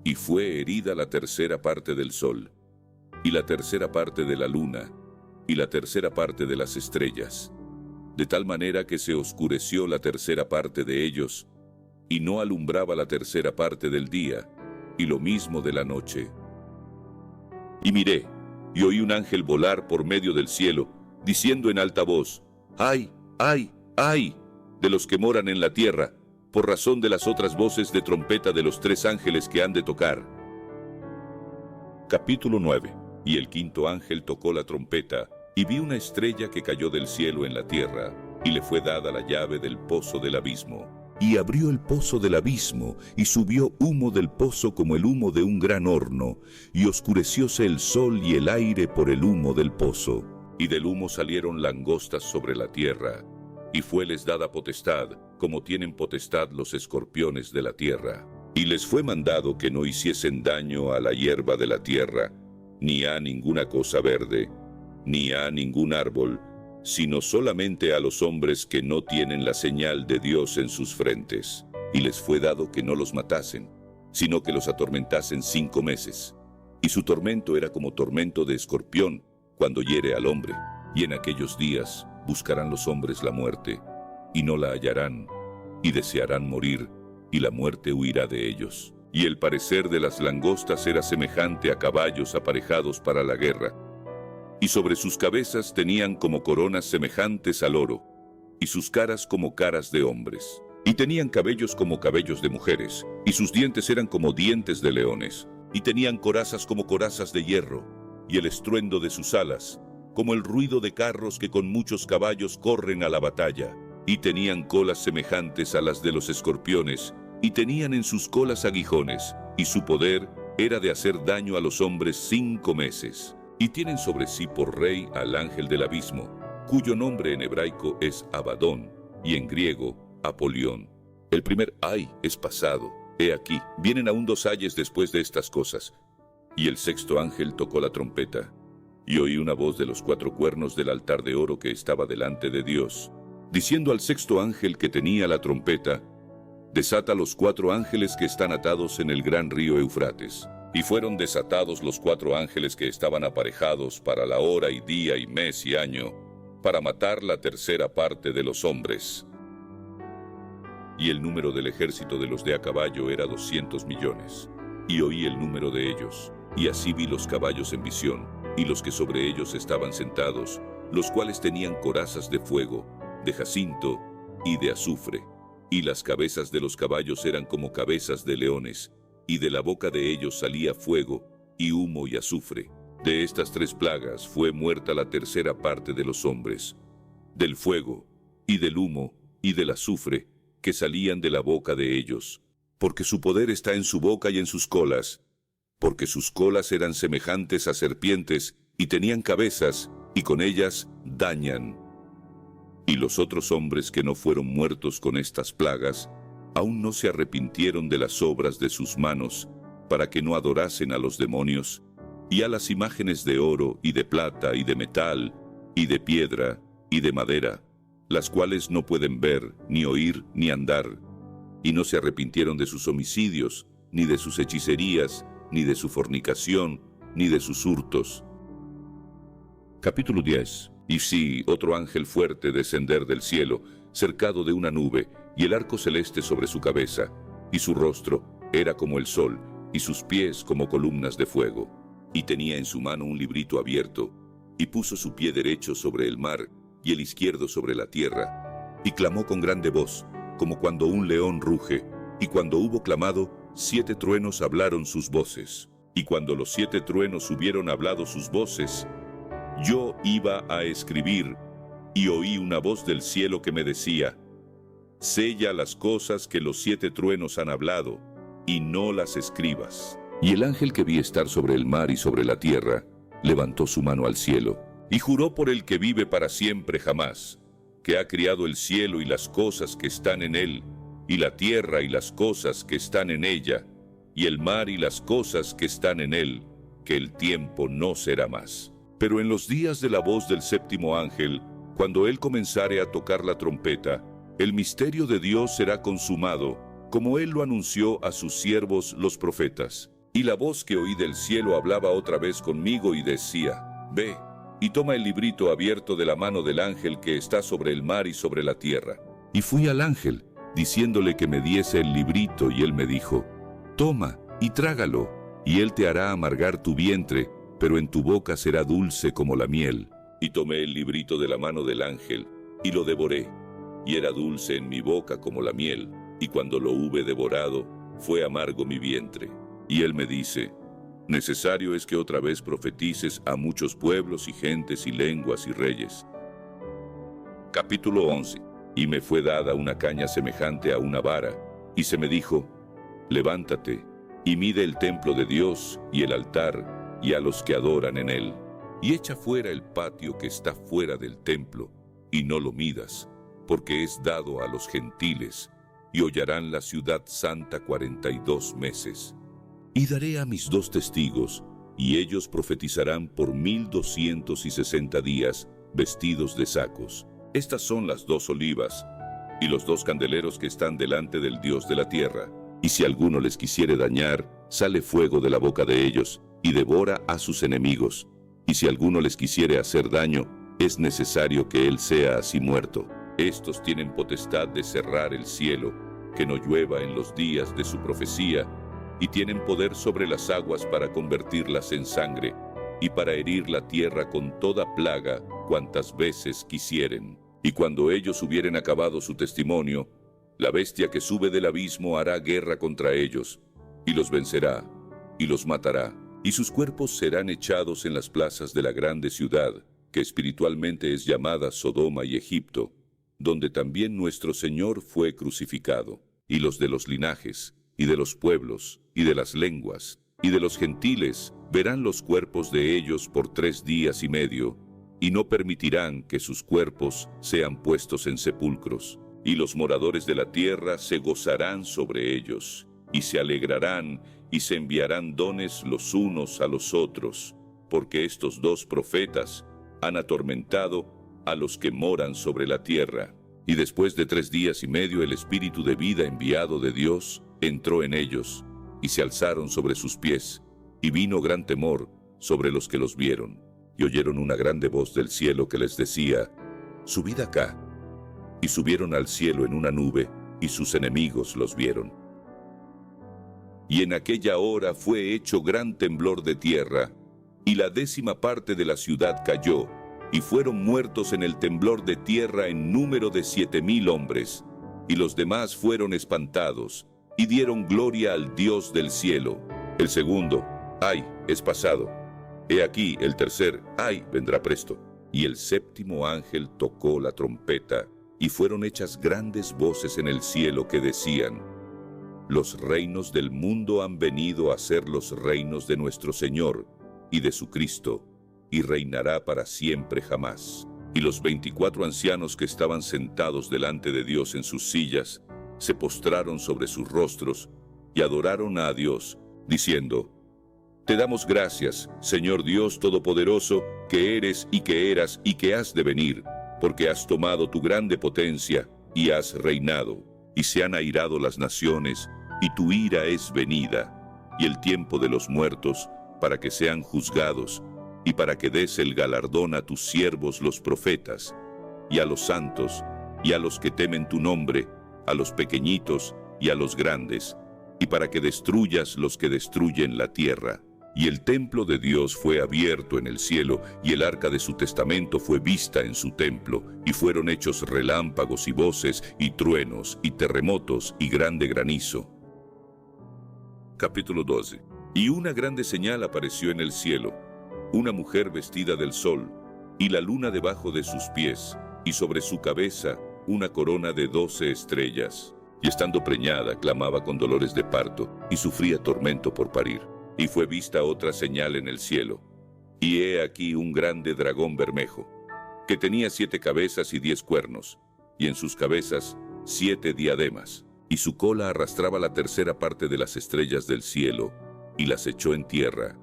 y fue herida la tercera parte del sol, y la tercera parte de la luna, y la tercera parte de las estrellas, de tal manera que se oscureció la tercera parte de ellos, y no alumbraba la tercera parte del día, y lo mismo de la noche. Y miré, y oí un ángel volar por medio del cielo, diciendo en alta voz: ¡Ay, ay, ay! De los que moran en la tierra, por razón de las otras voces de trompeta de los 3 ángeles que han de tocar. Capítulo 9. Y el quinto ángel tocó la trompeta, y vi una estrella que cayó del cielo en la tierra, y le fue dada la llave del pozo del abismo. Y abrió el pozo del abismo, y subió humo del pozo como el humo de un gran horno, y oscurecióse el sol y el aire por el humo del pozo. Y del humo salieron langostas sobre la tierra, y fueles dada potestad, como tienen potestad los escorpiones de la tierra. Y les fue mandado que no hiciesen daño a la hierba de la tierra, ni a ninguna cosa verde, ni a ningún árbol, sino solamente a los hombres que no tienen la señal de Dios en sus frentes. Y les fue dado que no los matasen, sino que los atormentasen 5 meses. Y su tormento era como tormento de escorpión cuando hiere al hombre. Y en aquellos días buscarán los hombres la muerte, y no la hallarán, y desearán morir, y la muerte huirá de ellos. Y el parecer de las langostas era semejante a caballos aparejados para la guerra, y sobre sus cabezas tenían como coronas semejantes al oro, y sus caras como caras de hombres. Y tenían cabellos como cabellos de mujeres, y sus dientes eran como dientes de leones, y tenían corazas como corazas de hierro, y el estruendo de sus alas, como el ruido de carros que con muchos caballos corren a la batalla. Y tenían colas semejantes a las de los escorpiones, y tenían en sus colas aguijones, y su poder era de hacer daño a los hombres 5 meses. Y tienen sobre sí por rey al ángel del abismo, cuyo nombre en hebraico es Abadón, y en griego Apolión. El primer ay es pasado. He aquí, vienen aún 2 ayes después de estas cosas. Y el sexto ángel tocó la trompeta, y oí una voz de los 4 cuernos del altar de oro que estaba delante de Dios, diciendo al sexto ángel que tenía la trompeta: desata los 4 ángeles que están atados en el gran río Eufrates. Y fueron desatados los 4 ángeles que estaban aparejados para la hora y día y mes y año, para matar la tercera parte de los hombres. Y el número del ejército de los de a caballo era 200 millones. Y oí el número de ellos, y así vi los caballos en visión, y los que sobre ellos estaban sentados, los cuales tenían corazas de fuego, de jacinto y de azufre, y las cabezas de los caballos eran como cabezas de leones, y de la boca de ellos salía fuego, y humo y azufre. De estas 3 plagas fue muerta la tercera parte de los hombres, del fuego, y del humo, y del azufre, que salían de la boca de ellos, porque su poder está en su boca y en sus colas, porque sus colas eran semejantes a serpientes, y tenían cabezas, y con ellas dañan. Y los otros hombres que no fueron muertos con estas plagas, aún no se arrepintieron de las obras de sus manos, para que no adorasen a los demonios, y a las imágenes de oro, y de plata, y de metal, y de piedra, y de madera, las cuales no pueden ver, ni oír, ni andar, y no se arrepintieron de sus homicidios, ni de sus hechicerías, ni de su fornicación, ni de sus hurtos. Capítulo 10. Y sí, otro ángel fuerte descender del cielo, cercado de una nube, y el arco celeste sobre su cabeza, y su rostro era como el sol, y sus pies como columnas de fuego. Y tenía en su mano un librito abierto, y puso su pie derecho sobre el mar, y el izquierdo sobre la tierra, y clamó con grande voz, como cuando un león ruge, y cuando hubo clamado, 7 truenos hablaron sus voces. Y cuando los 7 truenos hubieron hablado sus voces, yo iba a escribir, y oí una voz del cielo que me decía: sella las cosas que los 7 truenos han hablado, y no las escribas. Y el ángel que vi estar sobre el mar y sobre la tierra, levantó su mano al cielo, y juró por el que vive para siempre jamás, que ha criado el cielo y las cosas que están en él, y la tierra y las cosas que están en ella, y el mar y las cosas que están en él, que el tiempo no será más. Pero en los días de la voz del séptimo ángel, cuando él comenzare a tocar la trompeta, el misterio de Dios será consumado, como él lo anunció a sus siervos los profetas. Y la voz que oí del cielo hablaba otra vez conmigo y decía: ve, y toma el librito abierto de la mano del ángel que está sobre el mar y sobre la tierra. Y fui al ángel, diciéndole que me diese el librito, y él me dijo, toma y trágalo, y él te hará amargar tu vientre, pero en tu boca será dulce como la miel. Y tomé el librito de la mano del ángel, y lo devoré, y era dulce en mi boca como la miel, y cuando lo hube devorado, fue amargo mi vientre. Y él me dice, necesario es que otra vez profetices a muchos pueblos y gentes y lenguas y reyes. Capítulo 11. Y me fue dada una caña semejante a una vara, y se me dijo, levántate, y mide el templo de Dios, y el altar, y a los que adoran en él, y echa fuera el patio que está fuera del templo, y no lo midas, porque es dado a los gentiles, y hollarán la ciudad santa 42 meses. Y daré a mis 2 testigos, y ellos profetizarán por 1260 días, vestidos de sacos. Estas son las 2 olivas, y los 2 candeleros que están delante del Dios de la tierra. Y si alguno les quisiere dañar, sale fuego de la boca de ellos, y devora a sus enemigos. Y si alguno les quisiere hacer daño, es necesario que él sea así muerto. Estos tienen potestad de cerrar el cielo, que no llueva en los días de su profecía, y tienen poder sobre las aguas para convertirlas en sangre, y para herir la tierra con toda plaga cuantas veces quisieren. Y cuando ellos hubieren acabado su testimonio, la bestia que sube del abismo hará guerra contra ellos, y los vencerá, y los matará, y sus cuerpos serán echados en las plazas de la grande ciudad, que espiritualmente es llamada Sodoma y Egipto, donde también nuestro Señor fue crucificado. Y los de los linajes, y de los pueblos, y de las lenguas, y de los gentiles, verán los cuerpos de ellos por 3 días y medio, y no permitirán que sus cuerpos sean puestos en sepulcros. Y los moradores de la tierra se gozarán sobre ellos, y se alegrarán, y se enviarán dones los unos a los otros, porque estos 2 profetas han atormentado a los que moran sobre la tierra. Y después de 3 días y medio el espíritu de vida enviado de Dios entró en ellos, y se alzaron sobre sus pies, y vino gran temor sobre los que los vieron. Y oyeron una grande voz del cielo que les decía, subid acá. Y subieron al cielo en una nube, y sus enemigos los vieron. Y en aquella hora fue hecho gran temblor de tierra, y la 10ª parte de la ciudad cayó, y fueron muertos en el temblor de tierra en número de 7000 hombres, y los demás fueron espantados, y dieron gloria al Dios del cielo. El segundo, ay, es pasado. He aquí el tercer, ay, vendrá presto. Y el 7º ángel tocó la trompeta, y fueron hechas grandes voces en el cielo que decían, los reinos del mundo han venido a ser los reinos de nuestro Señor y de su Cristo, y reinará para siempre jamás. Y los 24 ancianos que estaban sentados delante de Dios en sus sillas, se postraron sobre sus rostros y adoraron a Dios, diciendo, te damos gracias, Señor Dios Todopoderoso, que eres y que eras y que has de venir, porque has tomado tu grande potencia y has reinado, y se han airado las naciones, y tu ira es venida, y el tiempo de los muertos, para que sean juzgados, y para que des el galardón a tus siervos los profetas, y a los santos, y a los que temen tu nombre, a los pequeñitos y a los grandes, y para que destruyas los que destruyen la tierra. Y el templo de Dios fue abierto en el cielo, y el arca de su testamento fue vista en su templo, y fueron hechos relámpagos y voces, y truenos, y terremotos, y grande granizo. Capítulo 12. Y una grande señal apareció en el cielo, una mujer vestida del sol, y la luna debajo de sus pies, y sobre su cabeza una corona de 12 estrellas. Y estando preñada, clamaba con dolores de parto, y sufría tormento por parir. Y fue vista otra señal en el cielo, y he aquí un grande dragón bermejo, que tenía 7 cabezas y 10 cuernos, y en sus cabezas 7 diademas, y su cola arrastraba la 3ª parte de las estrellas del cielo, y las echó en tierra.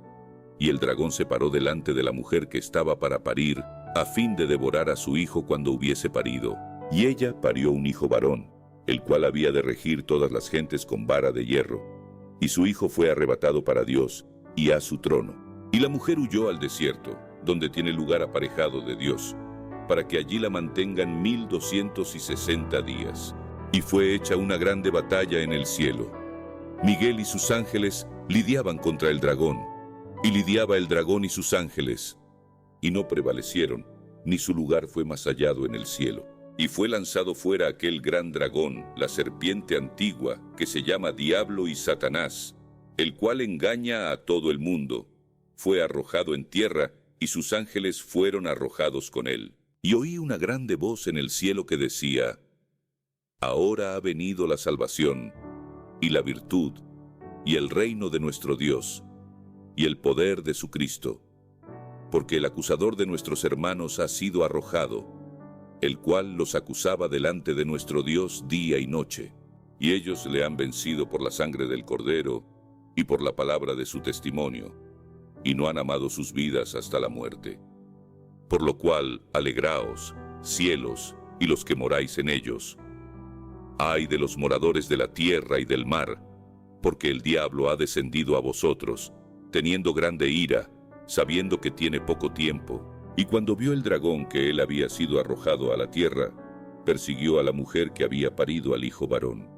Y el dragón se paró delante de la mujer que estaba para parir, a fin de devorar a su hijo cuando hubiese parido. Y ella parió un hijo varón, el cual había de regir todas las gentes con vara de hierro. Y su hijo fue arrebatado para Dios, y a su trono. Y la mujer huyó al desierto, donde tiene lugar aparejado de Dios, para que allí la mantengan 1260 días. Y fue hecha una grande batalla en el cielo. Miguel y sus ángeles lidiaban contra el dragón, y lidiaba el dragón y sus ángeles, y no prevalecieron, ni su lugar fue más hallado en el cielo. Y fue lanzado fuera aquel gran dragón, la serpiente antigua, que se llama Diablo y Satanás, el cual engaña a todo el mundo. Fue arrojado en tierra, y sus ángeles fueron arrojados con él. Y oí una grande voz en el cielo que decía: Ahora ha venido la salvación, y la virtud, y el reino de nuestro Dios, y el poder de su Cristo, porque el acusador de nuestros hermanos ha sido arrojado, el cual los acusaba delante de nuestro Dios día y noche, y ellos le han vencido por la sangre del Cordero y por la palabra de su testimonio, y no han amado sus vidas hasta la muerte. Por lo cual, alegraos, cielos, y los que moráis en ellos. Ay de los moradores de la tierra y del mar, porque el diablo ha descendido a vosotros, teniendo grande ira, sabiendo que tiene poco tiempo. Y cuando vio el dragón que él había sido arrojado a la tierra, persiguió a la mujer que había parido al hijo varón.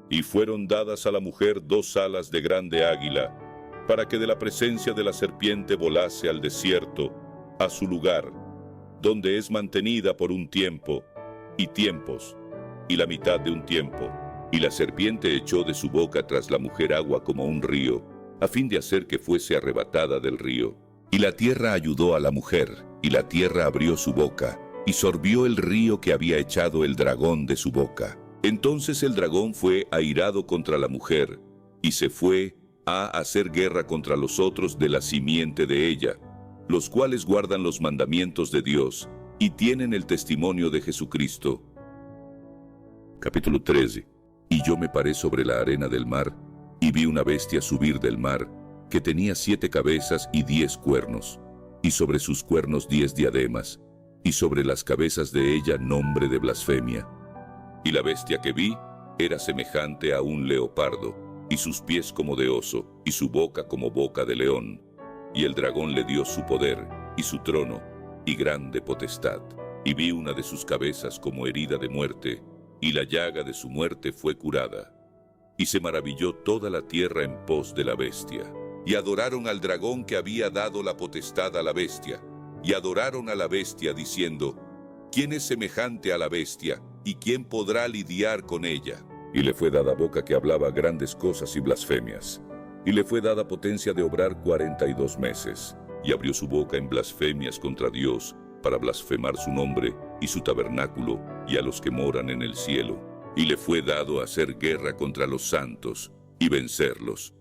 Y fueron dadas a la mujer 2 alas de grande águila, para que de la presencia de la serpiente volase al desierto, a su lugar, donde es mantenida por un tiempo, y tiempos, y la mitad de un tiempo. Y la serpiente echó de su boca tras la mujer agua como un río, a fin de hacer que fuese arrebatada del río. Y la tierra ayudó a la mujer, y la tierra abrió su boca, y sorbió el río que había echado el dragón de su boca. Entonces el dragón fue airado contra la mujer, y se fue a hacer guerra contra los otros de la simiente de ella, los cuales guardan los mandamientos de Dios, y tienen el testimonio de Jesucristo. Capítulo 13. Y yo me paré sobre la arena del mar, y vi una bestia subir del mar, que tenía 7 cabezas y 10 cuernos, y sobre sus cuernos 10 diademas, y sobre las cabezas de ella nombre de blasfemia. Y la bestia que vi era semejante a un leopardo, y sus pies como de oso, y su boca como boca de león. Y el dragón le dio su poder, y su trono, y grande potestad. Y vi una de sus cabezas como herida de muerte, y la llaga de su muerte fue curada. Y se maravilló toda la tierra en pos de la bestia. Y adoraron al dragón que había dado la potestad a la bestia. Y adoraron a la bestia diciendo: ¿Quién es semejante a la bestia? ¿Y quién podrá lidiar con ella? Y le fue dada boca que hablaba grandes cosas y blasfemias. Y le fue dada potencia de obrar 42 meses. Y abrió su boca en blasfemias contra Dios, para blasfemar su nombre y su tabernáculo, y a los que moran en el cielo. Y le fue dado hacer guerra contra los santos, y vencerlos.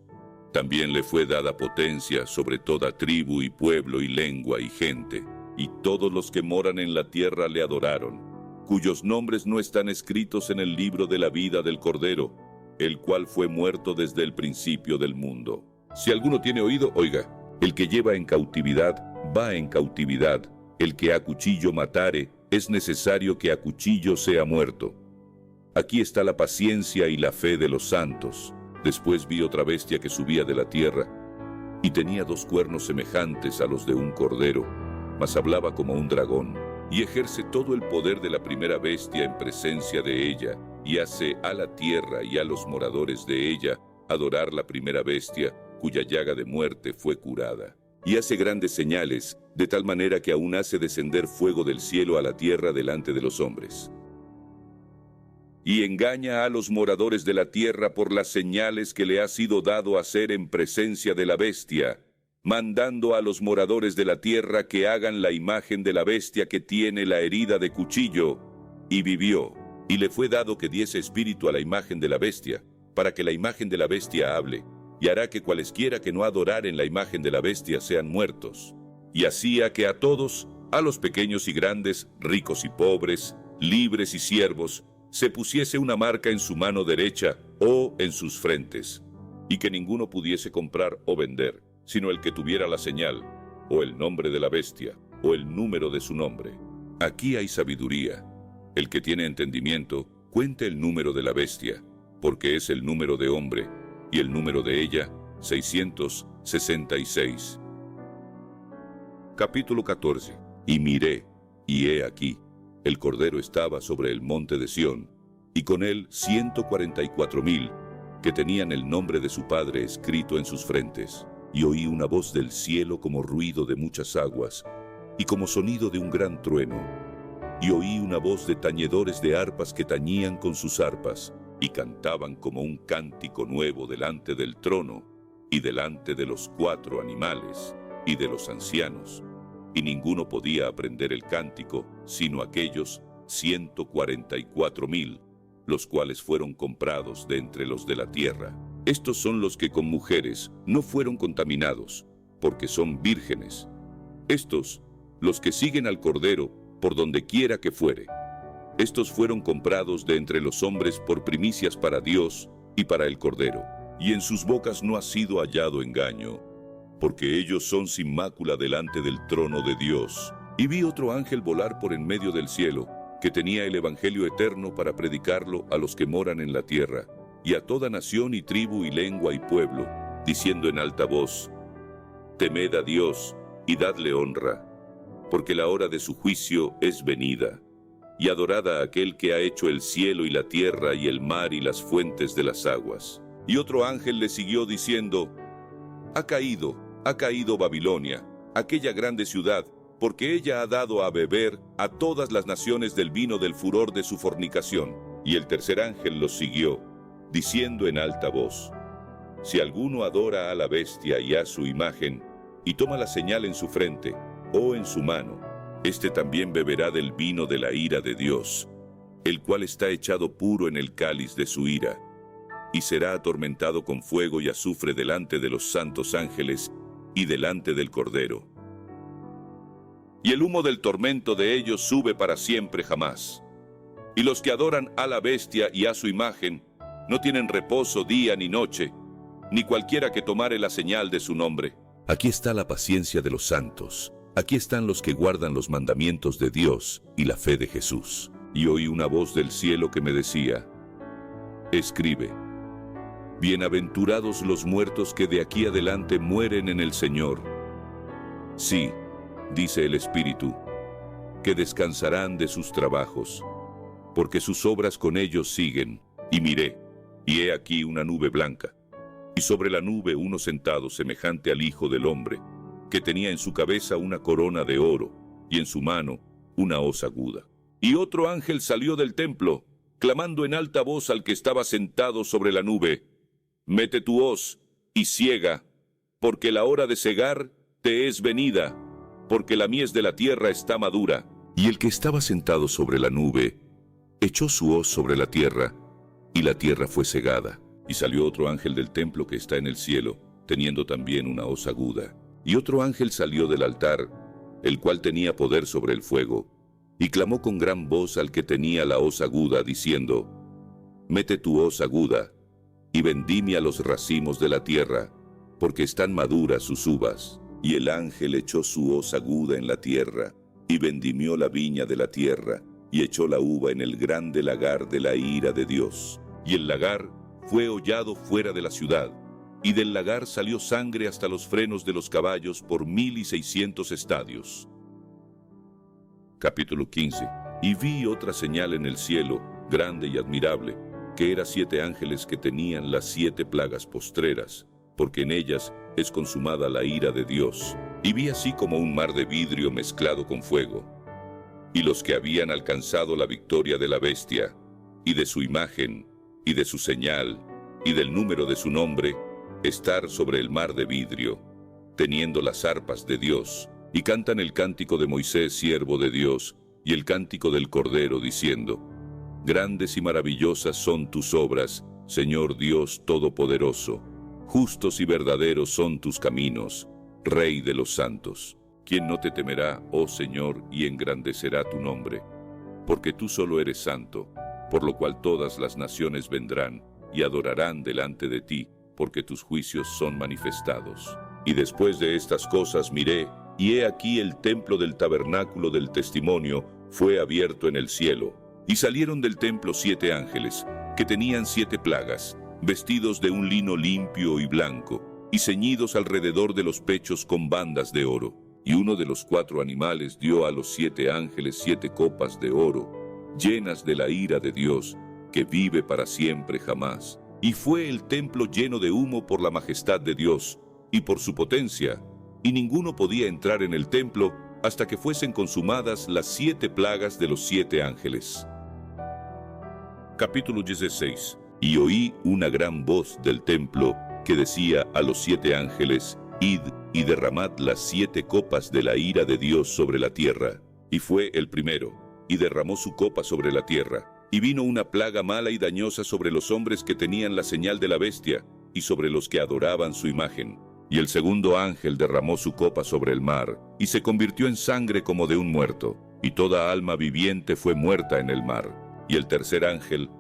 También le fue dada potencia sobre toda tribu y pueblo y lengua y gente, y todos los que moran en la tierra le adoraron, cuyos nombres no están escritos en el libro de la vida del Cordero, el cual fue muerto desde el principio del mundo. Si alguno tiene oído, oiga. El que lleva en cautividad, va en cautividad. El que a cuchillo matare, es necesario que a cuchillo sea muerto. Aquí está la paciencia y la fe de los santos. Después vi otra bestia que subía de la tierra, y tenía 2 cuernos semejantes a los de un cordero, mas hablaba como un dragón, y ejerce todo el poder de la primera bestia en presencia de ella, y hace a la tierra y a los moradores de ella adorar la primera bestia, cuya llaga de muerte fue curada. Y hace grandes señales, de tal manera que aún hace descender fuego del cielo a la tierra delante de los hombres. Y engaña a los moradores de la tierra por las señales que le ha sido dado hacer en presencia de la bestia, mandando a los moradores de la tierra que hagan la imagen de la bestia que tiene la herida de cuchillo, y vivió. Y le fue dado que diese espíritu a la imagen de la bestia, para que la imagen de la bestia hable, y hará que cualesquiera que no adoraren la imagen de la bestia sean muertos. Y hacía que a todos, a los pequeños y grandes, ricos y pobres, libres y siervos, se pusiese una marca en su mano derecha o en sus frentes, y que ninguno pudiese comprar o vender, sino el que tuviera la señal, o el nombre de la bestia, o el número de su nombre. Aquí hay sabiduría. El que tiene entendimiento, cuente el número de la bestia, porque es el número de hombre, y el número de ella, 666. Capítulo 14. Y miré, y he aquí, el Cordero estaba sobre el monte de Sión, y con él 144,000, que tenían el nombre de su Padre escrito en sus frentes. Y oí una voz del cielo como ruido de muchas aguas, y como sonido de un gran trueno. Y oí una voz de tañedores de arpas que tañían con sus arpas, y cantaban como un cántico nuevo delante del trono, y delante de los 4 animales, y de los ancianos. Y ninguno podía aprender el cántico, sino aquellos 144,000, los cuales fueron comprados de entre los de la tierra. Estos son los que con mujeres no fueron contaminados, porque son vírgenes. Estos, los que siguen al Cordero, por donde quiera que fuere. Estos fueron comprados de entre los hombres por primicias para Dios y para el Cordero. Y en sus bocas no ha sido hallado engaño, porque ellos son sin mácula delante del trono de Dios. Y vi otro ángel volar por en medio del cielo, que tenía el evangelio eterno para predicarlo a los que moran en la tierra, y a toda nación y tribu y lengua y pueblo, diciendo en alta voz: Temed a Dios y dadle honra, porque la hora de su juicio es venida, y adorad a aquel que ha hecho el cielo y la tierra y el mar y las fuentes de las aguas. Y otro ángel le siguió diciendo: ha caído Babilonia, aquella grande ciudad, porque ella ha dado a beber a todas las naciones del vino del furor de su fornicación. Y el tercer ángel los siguió, diciendo en alta voz: si alguno adora a la bestia y a su imagen, y toma la señal en su frente o en su mano, este también beberá del vino de la ira de Dios, el cual está echado puro en el cáliz de su ira, y será atormentado con fuego y azufre delante de los santos ángeles y delante del Cordero. Y el humo del tormento de ellos sube para siempre jamás. Y los que adoran a la bestia y a su imagen no tienen reposo día ni noche, ni cualquiera que tomare la señal de su nombre. Aquí está la paciencia de los santos. Aquí están los que guardan los mandamientos de Dios y la fe de Jesús. Y oí una voz del cielo que me decía: escribe, bienaventurados los muertos que de aquí adelante mueren en el Señor. Sí, dice el Espíritu, que descansarán de sus trabajos, porque sus obras con ellos siguen. Y miré, y he aquí una nube blanca, y sobre la nube uno sentado semejante al Hijo del Hombre, que tenía en su cabeza una corona de oro, y en su mano una hoz aguda. Y otro ángel salió del templo, clamando en alta voz al que estaba sentado sobre la nube: mete tu hoz y siega, porque la hora de segar te es venida, porque la mies de la tierra está madura. Y el que estaba sentado sobre la nube echó su hoz sobre la tierra, y la tierra fue segada. Y salió otro ángel del templo que está en el cielo, teniendo también una hoz aguda. Y otro ángel salió del altar, el cual tenía poder sobre el fuego, y clamó con gran voz al que tenía la hoz aguda, diciendo: mete tu hoz aguda, y vendimia los racimos de la tierra, porque están maduras sus uvas. Y el ángel echó su hoz aguda en la tierra, y vendimió la viña de la tierra, y echó la uva en el grande lagar de la ira de Dios. Y el lagar fue hollado fuera de la ciudad, y del lagar salió sangre hasta los frenos de los caballos por 1,600 estadios. Capítulo 15. Y vi otra señal en el cielo, grande y admirable, que era 7 ángeles que tenían las 7 plagas postreras, porque en ellas es consumada la ira de Dios. Y vi así como un mar de vidrio mezclado con fuego. Y los que habían alcanzado la victoria de la bestia, y de su imagen, y de su señal, y del número de su nombre, estar sobre el mar de vidrio, teniendo las arpas de Dios, y cantan el cántico de Moisés, siervo de Dios, y el cántico del Cordero, diciendo: grandes y maravillosas son tus obras, Señor Dios Todopoderoso. Justos y verdaderos son tus caminos, Rey de los santos. ¿Quién no te temerá, oh Señor, y engrandecerá tu nombre? Porque tú solo eres santo, por lo cual todas las naciones vendrán y adorarán delante de ti, porque tus juicios son manifestados. Y después de estas cosas miré, y he aquí el templo del tabernáculo del testimonio fue abierto en el cielo. Y salieron del templo 7 ángeles, que tenían 7 plagas, vestidos de un lino limpio y blanco, y ceñidos alrededor de los pechos con bandas de oro. Y uno de los 4 animales dio a los 7 ángeles 7 copas de oro, llenas de la ira de Dios, que vive para siempre jamás. Y fue el templo lleno de humo por la majestad de Dios, y por su potencia, y ninguno podía entrar en el templo hasta que fuesen consumadas las 7 plagas de los 7 ángeles. Capítulo 16. Y oí una gran voz del templo que decía a los 7 ángeles: Id y derramad las 7 copas de la ira de Dios sobre la tierra. Y fue el primero, y derramó su copa sobre la tierra. Y vino una plaga mala y dañosa sobre los hombres que tenían la señal de la bestia, y sobre los que adoraban su imagen. Y el segundo ángel derramó su copa sobre el mar, y se convirtió en sangre como de un muerto, y toda alma viviente fue muerta en el mar. Y el tercer ángel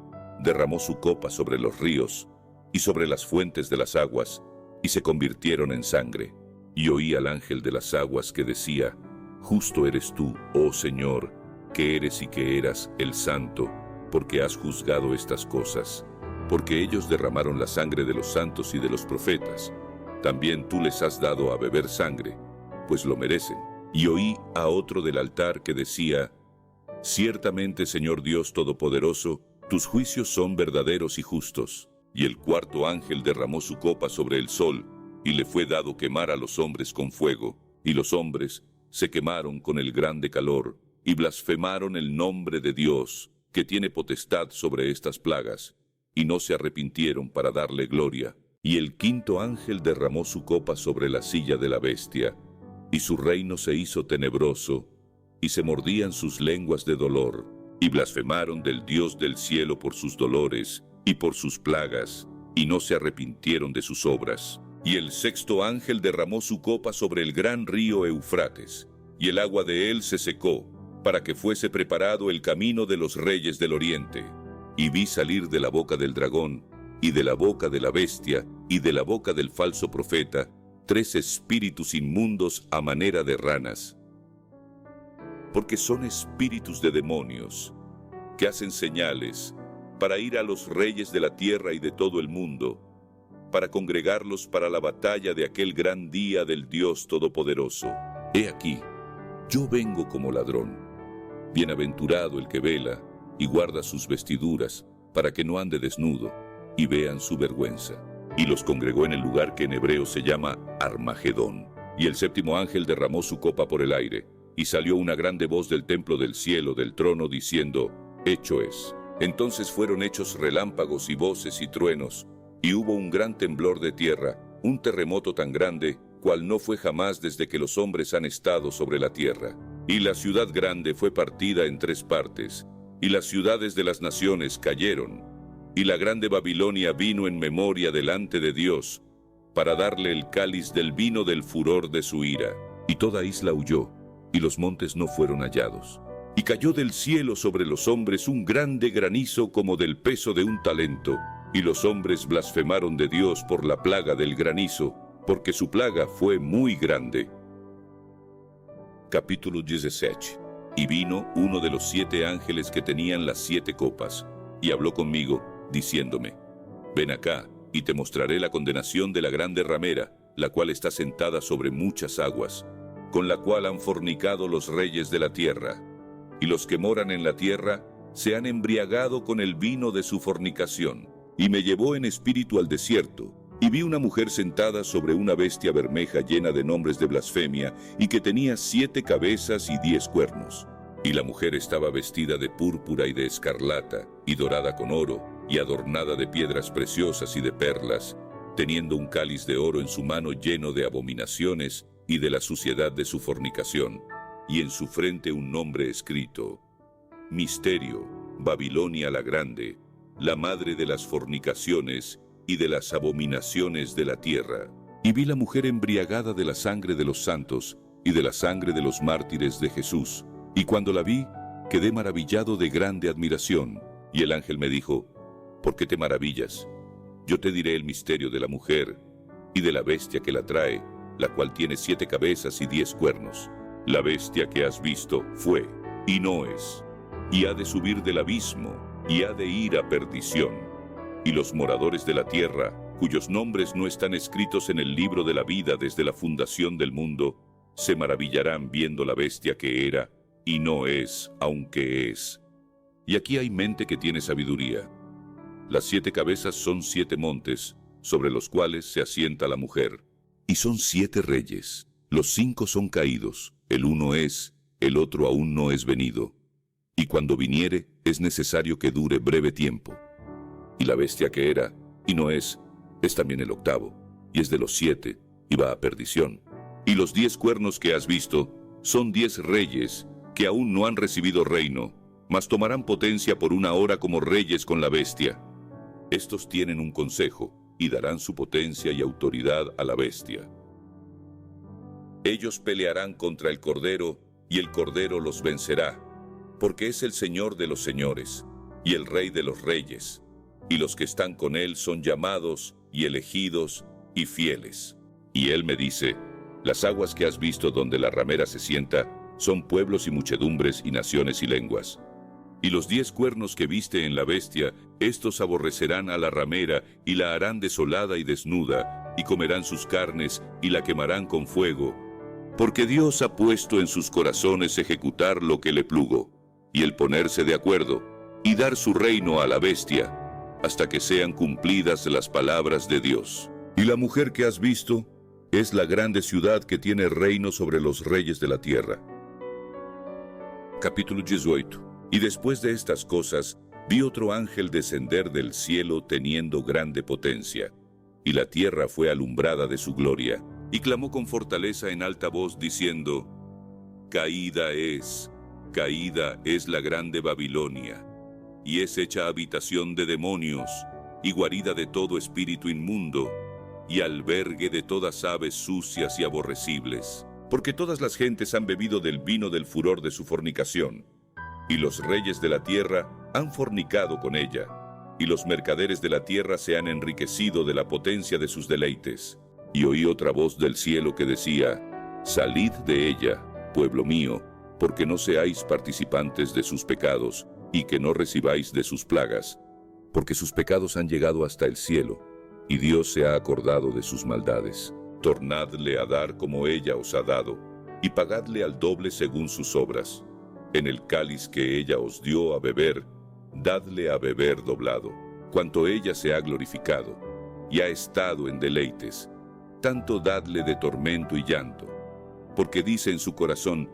derramó su copa sobre los ríos, y sobre las fuentes de las aguas, y se convirtieron en sangre. Y oí al ángel de las aguas que decía: Justo eres tú, oh Señor, que eres y que eras el Santo, porque has juzgado estas cosas. Porque ellos derramaron la sangre de los santos y de los profetas. También tú les has dado a beber sangre, pues lo merecen. Y oí a otro del altar que decía: Ciertamente, Señor Dios Todopoderoso, tus juicios son verdaderos y justos. Y el cuarto ángel derramó su copa sobre el sol, y le fue dado quemar a los hombres con fuego. Y los hombres se quemaron con el grande calor, y blasfemaron el nombre de Dios, que tiene potestad sobre estas plagas, y no se arrepintieron para darle gloria. Y el quinto ángel derramó su copa sobre la silla de la bestia, y su reino se hizo tenebroso, y se mordían sus lenguas de dolor, y blasfemaron del Dios del cielo por sus dolores, y por sus plagas, y no se arrepintieron de sus obras. Y el sexto ángel derramó su copa sobre el gran río Eufrates, y el agua de él se secó, para que fuese preparado el camino de los reyes del oriente. Y vi salir de la boca del dragón, y de la boca de la bestia, y de la boca del falso profeta, 3 espíritus inmundos a manera de ranas. Porque son espíritus de demonios, que hacen señales, para ir a los reyes de la tierra y de todo el mundo, para congregarlos para la batalla de aquel gran día del Dios Todopoderoso. He aquí, yo vengo como ladrón. Bienaventurado el que vela y guarda sus vestiduras, para que no ande desnudo, y vean su vergüenza. Y los congregó en el lugar que en hebreo se llama Armagedón. Y el séptimo ángel derramó su copa por el aire, y salió una grande voz del templo del cielo, del trono, diciendo: Hecho es. Entonces fueron hechos relámpagos y voces y truenos, y hubo un gran temblor de tierra, un terremoto tan grande, cual no fue jamás desde que los hombres han estado sobre la tierra. Y la ciudad grande fue partida en 3 partes, y las ciudades de las naciones cayeron. Y la grande Babilonia vino en memoria delante de Dios, para darle el cáliz del vino del furor de su ira. Y toda isla huyó, y los montes no fueron hallados. Y cayó del cielo sobre los hombres un grande granizo como del peso de un talento, y los hombres blasfemaron de Dios por la plaga del granizo, porque su plaga fue muy grande. Capítulo 17. Y vino uno de los 7 ángeles que tenían las 7 copas, y habló conmigo, diciéndome: Ven acá, y te mostraré la condenación de la grande ramera, la cual está sentada sobre muchas aguas, con la cual han fornicado los reyes de la tierra. Y los que moran en la tierra se han embriagado con el vino de su fornicación. Y me llevó en espíritu al desierto, y vi una mujer sentada sobre una bestia bermeja llena de nombres de blasfemia, y que tenía 7 cabezas y 10 cuernos. Y la mujer estaba vestida de púrpura y de escarlata, y dorada con oro, y adornada de piedras preciosas y de perlas, teniendo un cáliz de oro en su mano lleno de abominaciones y de la suciedad de su fornicación, y en su frente un nombre escrito: Misterio, Babilonia la Grande, la madre de las fornicaciones y de las abominaciones de la tierra. Y vi la mujer embriagada de la sangre de los santos y de la sangre de los mártires de Jesús. Y cuando la vi, quedé maravillado de grande admiración. Y el ángel me dijo: ¿Por qué te maravillas? Yo te diré el misterio de la mujer y de la bestia que la trae, la cual tiene 7 cabezas y 10 cuernos. La bestia que has visto fue, y no es, y ha de subir del abismo, y ha de ir a perdición. Y los moradores de la tierra, cuyos nombres no están escritos en el libro de la vida desde la fundación del mundo, se maravillarán viendo la bestia que era, y no es, aunque es. Y aquí hay mente que tiene sabiduría. Las 7 cabezas son 7 montes, sobre los cuales se asienta la mujer. Y son 7 reyes. Los 5 son caídos, el uno es, el otro aún no es venido. Y cuando viniere, es necesario que dure breve tiempo. Y la bestia que era, y no es también el octavo, y es de los 7, y va a perdición. Y los 10 cuernos que has visto son 10 reyes que aún no han recibido reino, mas tomarán potencia por una hora como reyes con la bestia. Estos tienen un consejo, y darán su potencia y autoridad a la bestia. Ellos pelearán contra el Cordero, y el Cordero los vencerá, porque es el Señor de los señores, y el Rey de los reyes, y los que están con él son llamados, y elegidos, y fieles. Y él me dice, las aguas que has visto donde la ramera se sienta, son pueblos y muchedumbres y naciones y lenguas. Y los 10 cuernos que viste en la bestia, estos aborrecerán a la ramera, y la harán desolada y desnuda, y comerán sus carnes, y la quemarán con fuego. Porque Dios ha puesto en sus corazones ejecutar lo que le plugo, y el ponerse de acuerdo, y dar su reino a la bestia, hasta que sean cumplidas las palabras de Dios. Y la mujer que has visto es la grande ciudad que tiene reino sobre los reyes de la tierra. Capítulo 18. Y después de estas cosas, vi otro ángel descender del cielo teniendo grande potencia, y la tierra fue alumbrada de su gloria, y clamó con fortaleza en alta voz, diciendo, caída es la grande Babilonia, y es hecha habitación de demonios, y guarida de todo espíritu inmundo, y albergue de todas aves sucias y aborrecibles, porque todas las gentes han bebido del vino del furor de su fornicación, y los reyes de la tierra han fornicado con ella, y los mercaderes de la tierra se han enriquecido de la potencia de sus deleites. Y oí otra voz del cielo que decía, salid de ella, pueblo mío, porque no seáis participantes de sus pecados, y que no recibáis de sus plagas, porque sus pecados han llegado hasta el cielo, y Dios se ha acordado de sus maldades. Tornadle a dar como ella os ha dado, y pagadle al doble según sus obras. En el cáliz que ella os dio a beber, dadle a beber doblado, cuanto ella se ha glorificado, y ha estado en deleites, tanto dadle de tormento y llanto, porque dice en su corazón,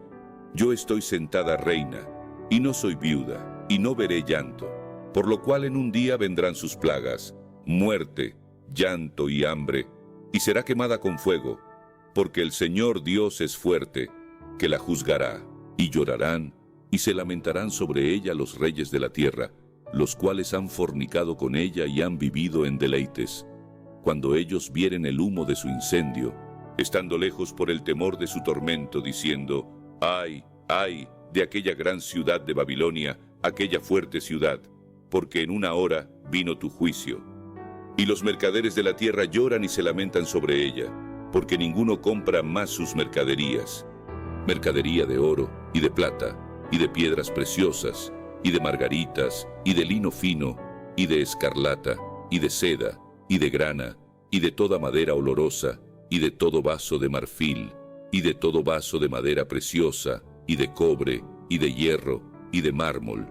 yo estoy sentada reina, y no soy viuda, y no veré llanto, por lo cual en un día vendrán sus plagas, muerte, llanto y hambre, y será quemada con fuego, porque el Señor Dios es fuerte, que la juzgará, y llorarán, y se lamentarán sobre ella los reyes de la tierra, los cuales han fornicado con ella y han vivido en deleites, cuando ellos vieren el humo de su incendio, estando lejos por el temor de su tormento, diciendo, ¡ay, ay, de aquella gran ciudad de Babilonia, aquella fuerte ciudad! Porque en una hora vino tu juicio. Y los mercaderes de la tierra lloran y se lamentan sobre ella, porque ninguno compra más sus mercaderías. Mercadería de oro y de plata, y de piedras preciosas, y de margaritas, y de lino fino, y de escarlata, y de seda, y de grana, y de toda madera olorosa, y de todo vaso de marfil, y de todo vaso de madera preciosa, y de cobre, y de hierro, y de mármol,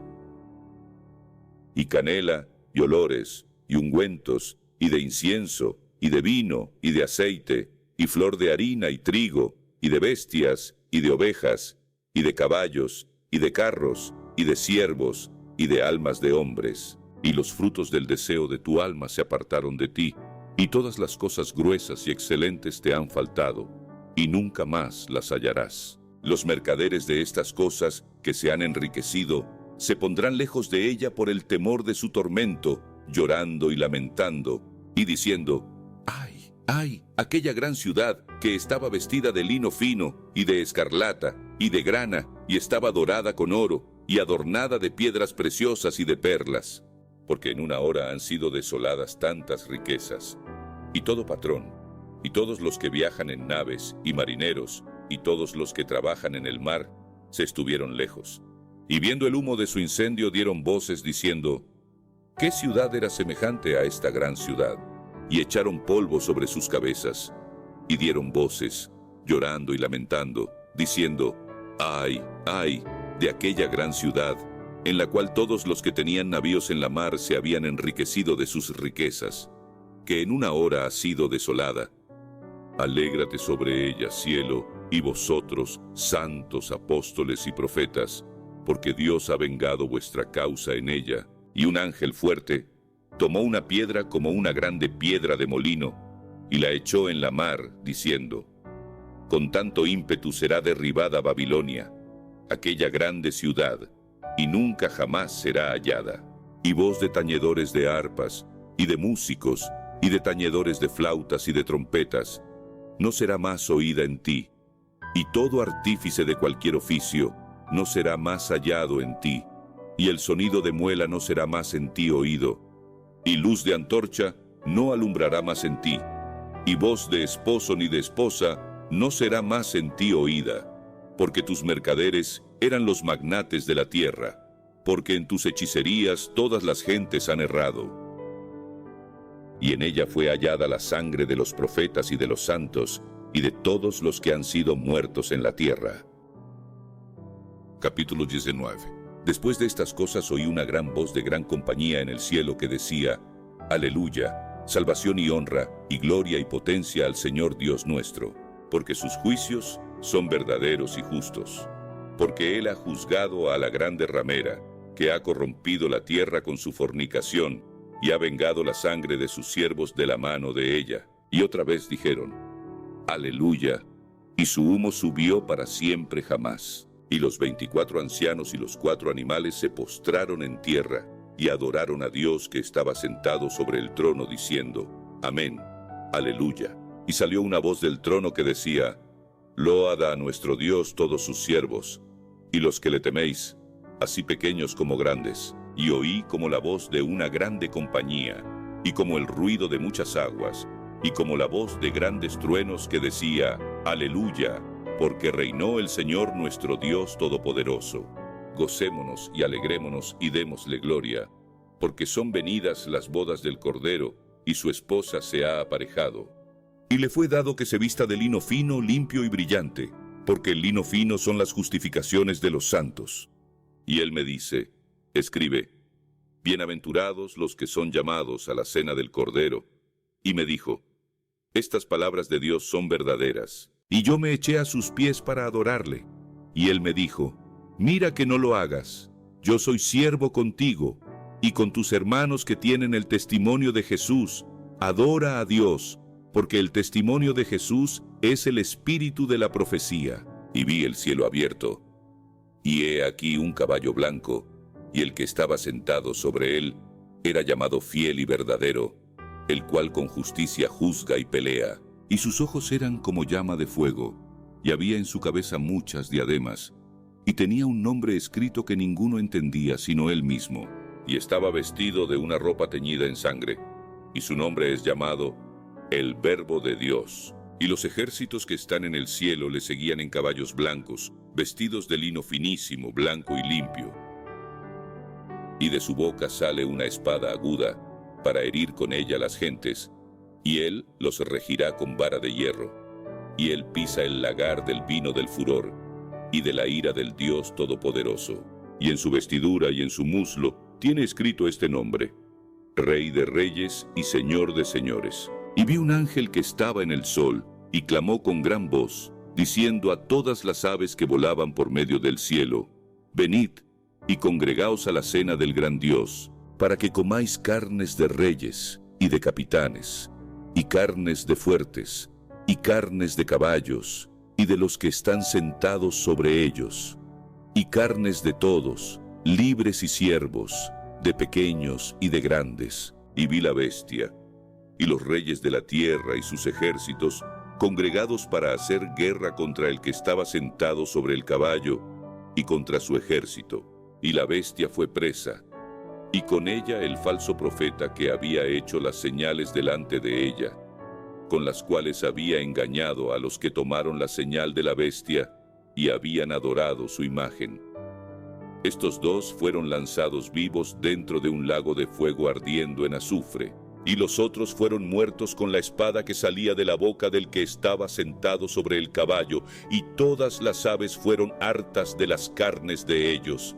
y canela, y olores, y ungüentos, y de incienso, y de vino, y de aceite, y flor de harina y trigo, y de bestias, y de ovejas, y de caballos, y de carros, y de siervos, y de almas de hombres. Y los frutos del deseo de tu alma se apartaron de ti, y todas las cosas gruesas y excelentes te han faltado, y nunca más las hallarás. Los mercaderes de estas cosas que se han enriquecido, se pondrán lejos de ella por el temor de su tormento, llorando y lamentando, y diciendo, ¡ay, ay, aquella gran ciudad que estaba vestida de lino fino, y de escarlata, y de grana, y estaba dorada con oro, y adornada de piedras preciosas y de perlas! Porque en una hora han sido desoladas tantas riquezas. Y todo patrón, y todos los que viajan en naves, y marineros, y todos los que trabajan en el mar, se estuvieron lejos. Y viendo el humo de su incendio dieron voces diciendo, ¿qué ciudad era semejante a esta gran ciudad? Y echaron polvo sobre sus cabezas, y dieron voces, llorando y lamentando, diciendo: ¡Ay, ay, de aquella gran ciudad, en la cual todos los que tenían navíos en la mar se habían enriquecido de sus riquezas, que en una hora ha sido desolada! Alégrate sobre ella, cielo, y vosotros, santos apóstoles y profetas, porque Dios ha vengado vuestra causa en ella. Y un ángel fuerte tomó una piedra como una grande piedra de molino, y la echó en la mar, diciendo: con tanto ímpetu será derribada Babilonia, aquella grande ciudad, y nunca jamás será hallada. Y voz de tañedores de arpas, y de músicos, y de tañedores de flautas y de trompetas, no será más oída en ti, y todo artífice de cualquier oficio no será más hallado en ti, y el sonido de muela no será más en ti oído, y luz de antorcha no alumbrará más en ti, y voz de esposo ni de esposa no será más en ti oída, porque tus mercaderes eran los magnates de la tierra, porque en tus hechicerías todas las gentes han errado. Y en ella fue hallada la sangre de los profetas y de los santos, y de todos los que han sido muertos en la tierra. Capítulo 19. Después de estas cosas oí una gran voz de gran compañía en el cielo que decía: Aleluya, salvación y honra, y gloria y potencia al Señor Dios nuestro, porque sus juicios son verdaderos y justos. Porque Él ha juzgado a la grande ramera, que ha corrompido la tierra con su fornicación, y ha vengado la sangre de sus siervos de la mano de ella. Y otra vez dijeron: Aleluya, y su humo subió para siempre jamás. Y los 24 ancianos y los 4 animales se postraron en tierra, y adoraron a Dios que estaba sentado sobre el trono, diciendo: Amén, Aleluya. Y salió una voz del trono que decía: Loada a nuestro Dios todos sus siervos, y los que le teméis, así pequeños como grandes. Y oí como la voz de una grande compañía, y como el ruido de muchas aguas, y como la voz de grandes truenos que decía: Aleluya, porque reinó el Señor nuestro Dios Todopoderoso. Gocémonos y alegrémonos y démosle gloria, porque son venidas las bodas del Cordero, y su esposa se ha aparejado. Y le fue dado que se vista de lino fino, limpio y brillante, porque el lino fino son las justificaciones de los santos. Y él me dice: Escribe: Bienaventurados los que son llamados a la cena del Cordero. Y me dijo: Estas palabras de Dios son verdaderas. Y yo me eché a sus pies para adorarle. Y él me dijo: Mira que no lo hagas. Yo soy siervo contigo, y con tus hermanos que tienen el testimonio de Jesús. Adora a Dios, porque el testimonio de Jesús es el espíritu de la profecía. Y vi el cielo abierto, y he aquí un caballo blanco, y el que estaba sentado sobre él era llamado Fiel y Verdadero, el cual con justicia juzga y pelea. Y sus ojos eran como llama de fuego, y había en su cabeza muchas diademas, y tenía un nombre escrito que ninguno entendía sino él mismo. Y estaba vestido de una ropa teñida en sangre, y su nombre es llamado el Verbo de Dios. Y los ejércitos que están en el cielo le seguían en caballos blancos, vestidos de lino finísimo, blanco y limpio. Y de su boca sale una espada aguda, para herir con ella las gentes, y él los regirá con vara de hierro. Y él pisa el lagar del vino del furor, y de la ira del Dios Todopoderoso. Y en su vestidura y en su muslo tiene escrito este nombre: Rey de Reyes y Señor de Señores. Y vi un ángel que estaba en el sol, y clamó con gran voz, diciendo a todas las aves que volaban por medio del cielo: Venid, y congregaos a la cena del gran Dios, para que comáis carnes de reyes, y de capitanes, y carnes de fuertes, y carnes de caballos, y de los que están sentados sobre ellos, y carnes de todos, libres y siervos, de pequeños y de grandes. Y vi la bestia, y los reyes de la tierra y sus ejércitos, congregados para hacer guerra contra el que estaba sentado sobre el caballo, y contra su ejército. Y la bestia fue presa, y con ella el falso profeta que había hecho las señales delante de ella, con las cuales había engañado a los que tomaron la señal de la bestia y habían adorado su imagen. Estos dos fueron lanzados vivos dentro de un lago de fuego ardiendo en azufre, y los otros fueron muertos con la espada que salía de la boca del que estaba sentado sobre el caballo, y todas las aves fueron hartas de las carnes de ellos.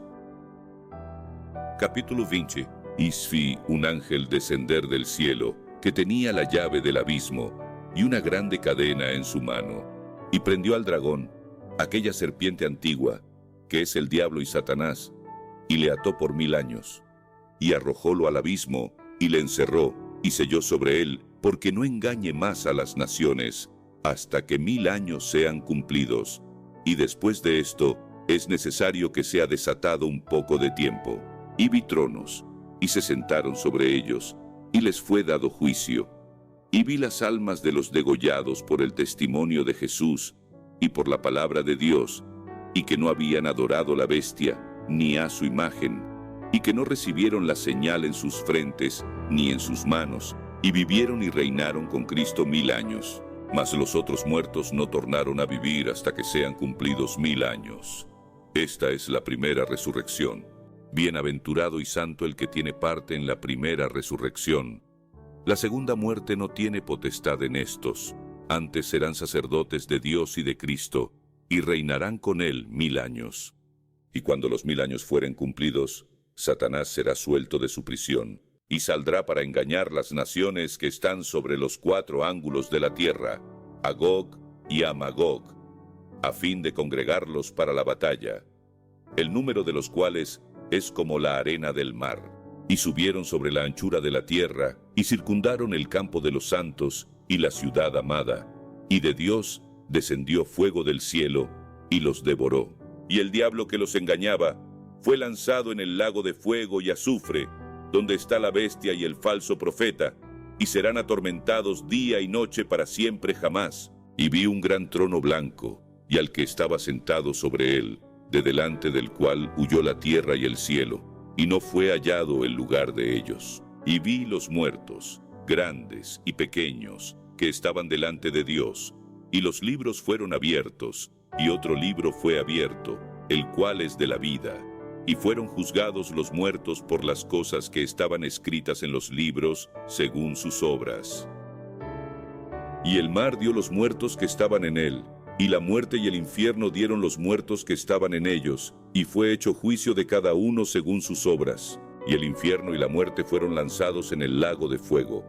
Capítulo 20. Y vi un ángel descender del cielo, que tenía la llave del abismo, y una grande cadena en su mano, y prendió al dragón, aquella serpiente antigua, que es el diablo y Satanás, y le ató por 1000 años, y arrojólo al abismo, y le encerró, y selló sobre él, porque no engañe más a las naciones, hasta que 1000 años sean cumplidos, y después de esto es necesario que sea desatado un poco de tiempo. Y vi tronos, y se sentaron sobre ellos, y les fue dado juicio. Y vi las almas de los degollados por el testimonio de Jesús, y por la palabra de Dios, y que no habían adorado la bestia, ni a su imagen, y que no recibieron la señal en sus frentes, ni en sus manos, y vivieron y reinaron con Cristo 1000 años. Mas los otros muertos no tornaron a vivir hasta que sean cumplidos 1000 años. Esta es la primera resurrección. Bienaventurado y santo el que tiene parte en la primera resurrección. La segunda muerte no tiene potestad en estos, antes serán sacerdotes de Dios y de Cristo, y reinarán con él 1000 años. Y cuando los 1000 años fueren cumplidos, Satanás será suelto de su prisión, y saldrá para engañar las naciones que están sobre los 4 ángulos de la tierra, a Gog y a Magog, a fin de congregarlos para la batalla, el número de los cuales es como la arena del mar. Y subieron sobre la anchura de la tierra, y circundaron el campo de los santos y la ciudad amada. Y de Dios descendió fuego del cielo, y los devoró. Y el diablo que los engañaba fue lanzado en el lago de fuego y azufre, donde está la bestia y el falso profeta, y serán atormentados día y noche para siempre jamás. Y vi un gran trono blanco, y al que estaba sentado sobre él, de delante del cual huyó la tierra y el cielo, y no fue hallado el lugar de ellos. Y vi los muertos, grandes y pequeños, que estaban delante de Dios, y los libros fueron abiertos, y otro libro fue abierto, el cual es de la vida. Y fueron juzgados los muertos por las cosas que estaban escritas en los libros, según sus obras. Y el mar dio los muertos que estaban en él, y la muerte y el infierno dieron los muertos que estaban en ellos, y fue hecho juicio de cada uno según sus obras. Y el infierno y la muerte fueron lanzados en el lago de fuego.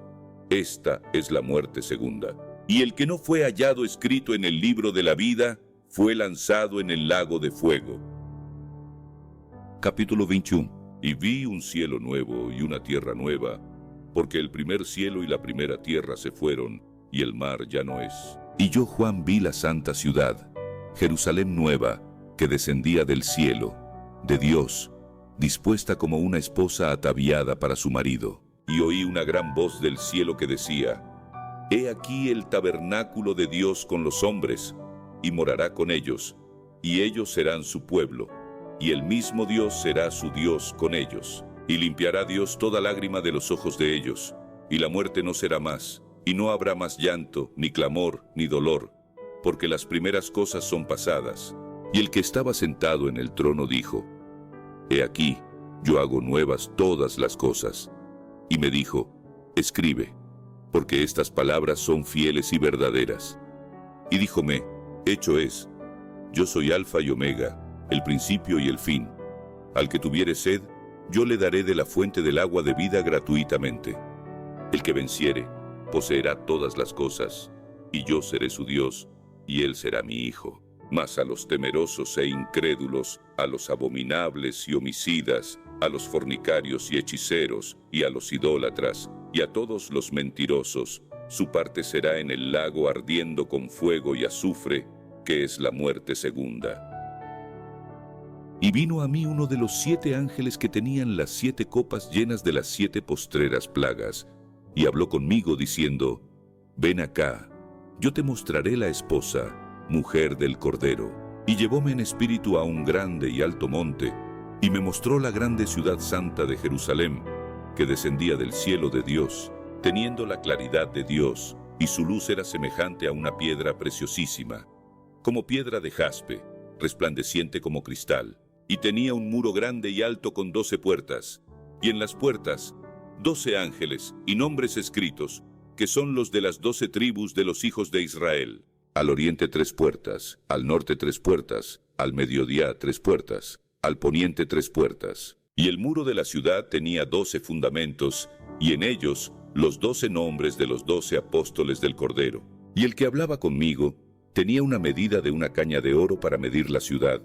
Esta es la muerte segunda. Y el que no fue hallado escrito en el libro de la vida, fue lanzado en el lago de fuego. Capítulo 21. Y vi un cielo nuevo y una tierra nueva, porque el primer cielo y la primera tierra se fueron, y el mar ya no es. Y yo, Juan, vi la santa ciudad, Jerusalén nueva, que descendía del cielo, de Dios, dispuesta como una esposa ataviada para su marido. Y oí una gran voz del cielo que decía: He aquí el tabernáculo de Dios con los hombres, y morará con ellos, y ellos serán su pueblo, y el mismo Dios será su Dios con ellos. Y limpiará Dios toda lágrima de los ojos de ellos, y la muerte no será más, y no habrá más llanto, ni clamor, ni dolor, porque las primeras cosas son pasadas. Y el que estaba sentado en el trono dijo: He aquí, yo hago nuevas todas las cosas. Y me dijo: Escribe, porque estas palabras son fieles y verdaderas. Y díjome: Hecho es, yo soy Alfa y Omega, el principio y el fin. Al que tuviere sed, yo le daré de la fuente del agua de vida gratuitamente. El que venciere, poseerá todas las cosas, y yo seré su Dios, y él será mi hijo. Mas a los temerosos e incrédulos, a los abominables y homicidas, a los fornicarios y hechiceros, y a los idólatras, y a todos los mentirosos, su parte será en el lago ardiendo con fuego y azufre, que es la muerte segunda. Y vino a mí uno de los 7 ángeles que tenían las 7 copas llenas de las 7 postreras plagas, y habló conmigo diciendo: Ven acá, yo te mostraré la esposa, mujer del Cordero. Y llevóme en espíritu a un grande y alto monte, y me mostró la grande ciudad santa de Jerusalén, que descendía del cielo de Dios, teniendo la claridad de Dios, y su luz era semejante a una piedra preciosísima, como piedra de jaspe, resplandeciente como cristal, y tenía un muro grande y alto con 12 puertas, y en las puertas 12 ángeles y nombres escritos, que son los de las 12 tribus de los hijos de Israel. Al oriente 3 puertas, al norte 3 puertas, al mediodía 3 puertas, al poniente 3 puertas. Y el muro de la ciudad tenía 12 fundamentos, y en ellos los 12 nombres de los 12 apóstoles del Cordero. Y el que hablaba conmigo tenía una medida de una caña de oro para medir la ciudad,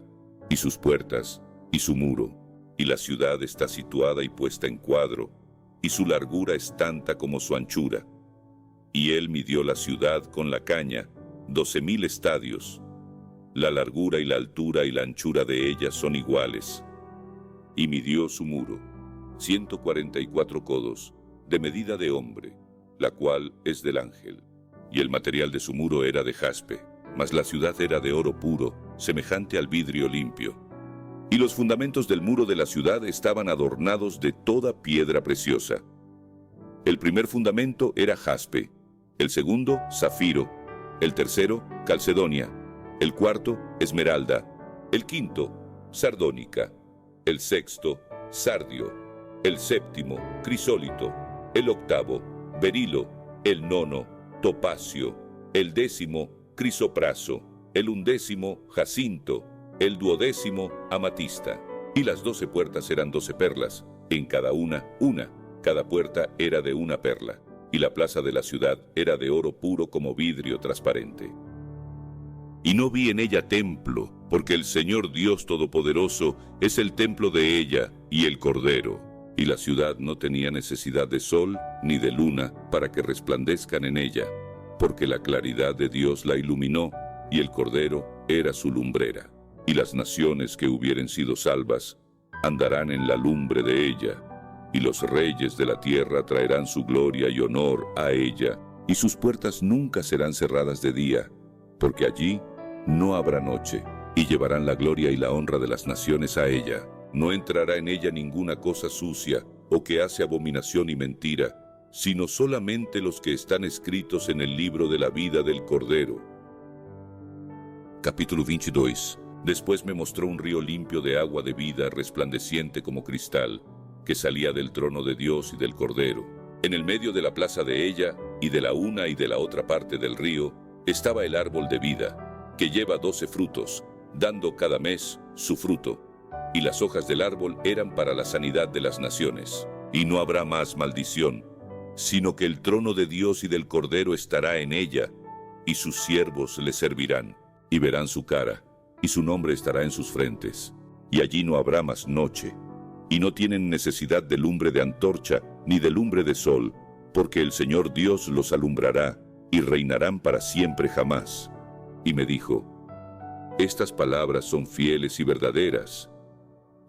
y sus puertas, y su muro. Y la ciudad está situada y puesta en cuadro, y su largura es tanta como su anchura. Y él midió la ciudad con la caña, 12,000 estadios. La largura y la altura y la anchura de ella son iguales. Y midió su muro, 144 codos, de medida de hombre, la cual es del ángel. Y el material de su muro era de jaspe, mas la ciudad era de oro puro, semejante al vidrio limpio. Y los fundamentos del muro de la ciudad estaban adornados de toda piedra preciosa. El primer fundamento era jaspe, el segundo, zafiro, el tercero, calcedonia, el cuarto, esmeralda, el quinto, sardónica, el sexto, sardio, el séptimo, crisólito, el octavo, berilo, el nono, topacio, el décimo, crisopraso, el undécimo, jacinto, el duodécimo, amatista. Y las 12 puertas eran 12 perlas, en cada una, cada puerta era de una perla. Y la plaza de la ciudad era de oro puro como vidrio transparente. Y no vi en ella templo, porque el Señor Dios Todopoderoso es el templo de ella y el Cordero. Y la ciudad no tenía necesidad de sol ni de luna para que resplandezcan en ella, porque la claridad de Dios la iluminó, y el Cordero era su lumbrera. Y las naciones que hubieren sido salvas andarán en la lumbre de ella, y los reyes de la tierra traerán su gloria y honor a ella, y sus puertas nunca serán cerradas de día, porque allí no habrá noche, y llevarán la gloria y la honra de las naciones a ella. No entrará en ella ninguna cosa sucia, o que hace abominación y mentira, sino solamente los que están escritos en el libro de la vida del Cordero. Capítulo 22. Después me mostró un río limpio de agua de vida, resplandeciente como cristal, que salía del trono de Dios y del Cordero. En el medio de la plaza de ella, y de la una y de la otra parte del río, estaba el árbol de vida, que lleva 12 frutos, dando cada mes su fruto. Y las hojas del árbol eran para la sanidad de las naciones. Y no habrá más maldición, sino que el trono de Dios y del Cordero estará en ella, y sus siervos le servirán, y verán su cara, y su nombre estará en sus frentes. Y allí no habrá más noche, y no tienen necesidad de lumbre de antorcha, ni de lumbre de sol, porque el Señor Dios los alumbrará, y reinarán para siempre jamás. Y me dijo, estas palabras son fieles y verdaderas.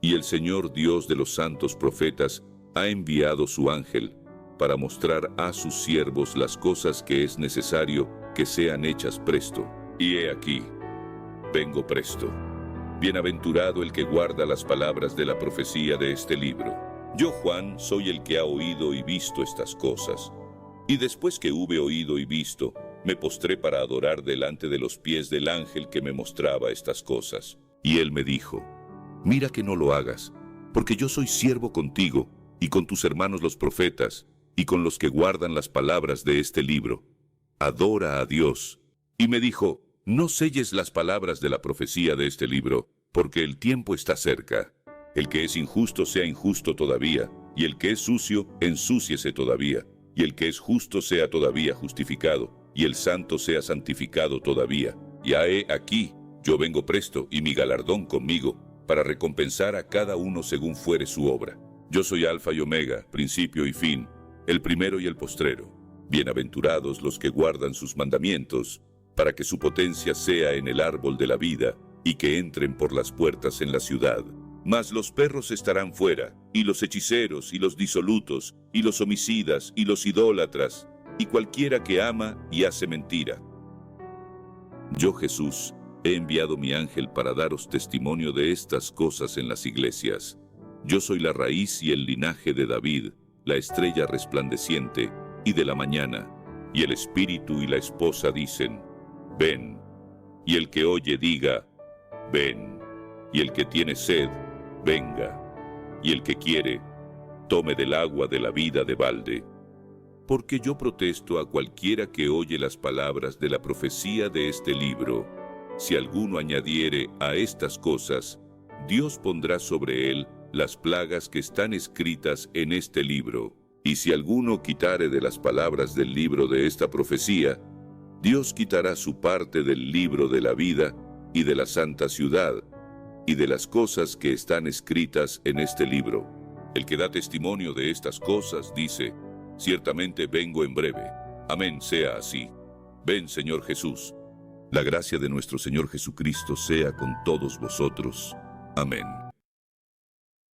Y el Señor Dios de los santos profetas ha enviado su ángel, para mostrar a sus siervos las cosas que es necesario que sean hechas presto. Y he aquí, vengo presto. Bienaventurado el que guarda las palabras de la profecía de este libro. Yo, Juan, soy el que ha oído y visto estas cosas. Y después que hube oído y visto, me postré para adorar delante de los pies del ángel que me mostraba estas cosas. Y él me dijo, mira que no lo hagas, porque yo soy siervo contigo, y con tus hermanos los profetas, y con los que guardan las palabras de este libro. Adora a Dios. Y me dijo, no selles las palabras de la profecía de este libro, porque el tiempo está cerca. El que es injusto sea injusto todavía, y el que es sucio, ensúciese todavía, y el que es justo sea todavía justificado, y el santo sea santificado todavía. Ya he aquí, yo vengo presto, y mi galardón conmigo, para recompensar a cada uno según fuere su obra. Yo soy Alfa y Omega, principio y fin, el primero y el postrero. Bienaventurados los que guardan sus mandamientos, para que su potencia sea en el árbol de la vida, y que entren por las puertas en la ciudad. Mas los perros estarán fuera, y los hechiceros, y los disolutos, y los homicidas, y los idólatras, y cualquiera que ama y hace mentira. Yo, Jesús, he enviado mi ángel para daros testimonio de estas cosas en las iglesias. Yo soy la raíz y el linaje de David, la estrella resplandeciente, y de la mañana. Y el espíritu y la esposa dicen, ven. Y el que oye diga, ven. Y el que tiene sed, venga. Y el que quiere, tome del agua de la vida de balde. Porque yo protesto a cualquiera que oye las palabras de la profecía de este libro. Si alguno añadiere a estas cosas, Dios pondrá sobre él las plagas que están escritas en este libro. Y si alguno quitare de las palabras del libro de esta profecía, Dios quitará su parte del libro de la vida y de la santa ciudad, y de las cosas que están escritas en este libro. El que da testimonio de estas cosas dice: ciertamente vengo en breve. Amén sea así. Ven, Señor Jesús. La gracia de nuestro Señor Jesucristo sea con todos vosotros. Amén.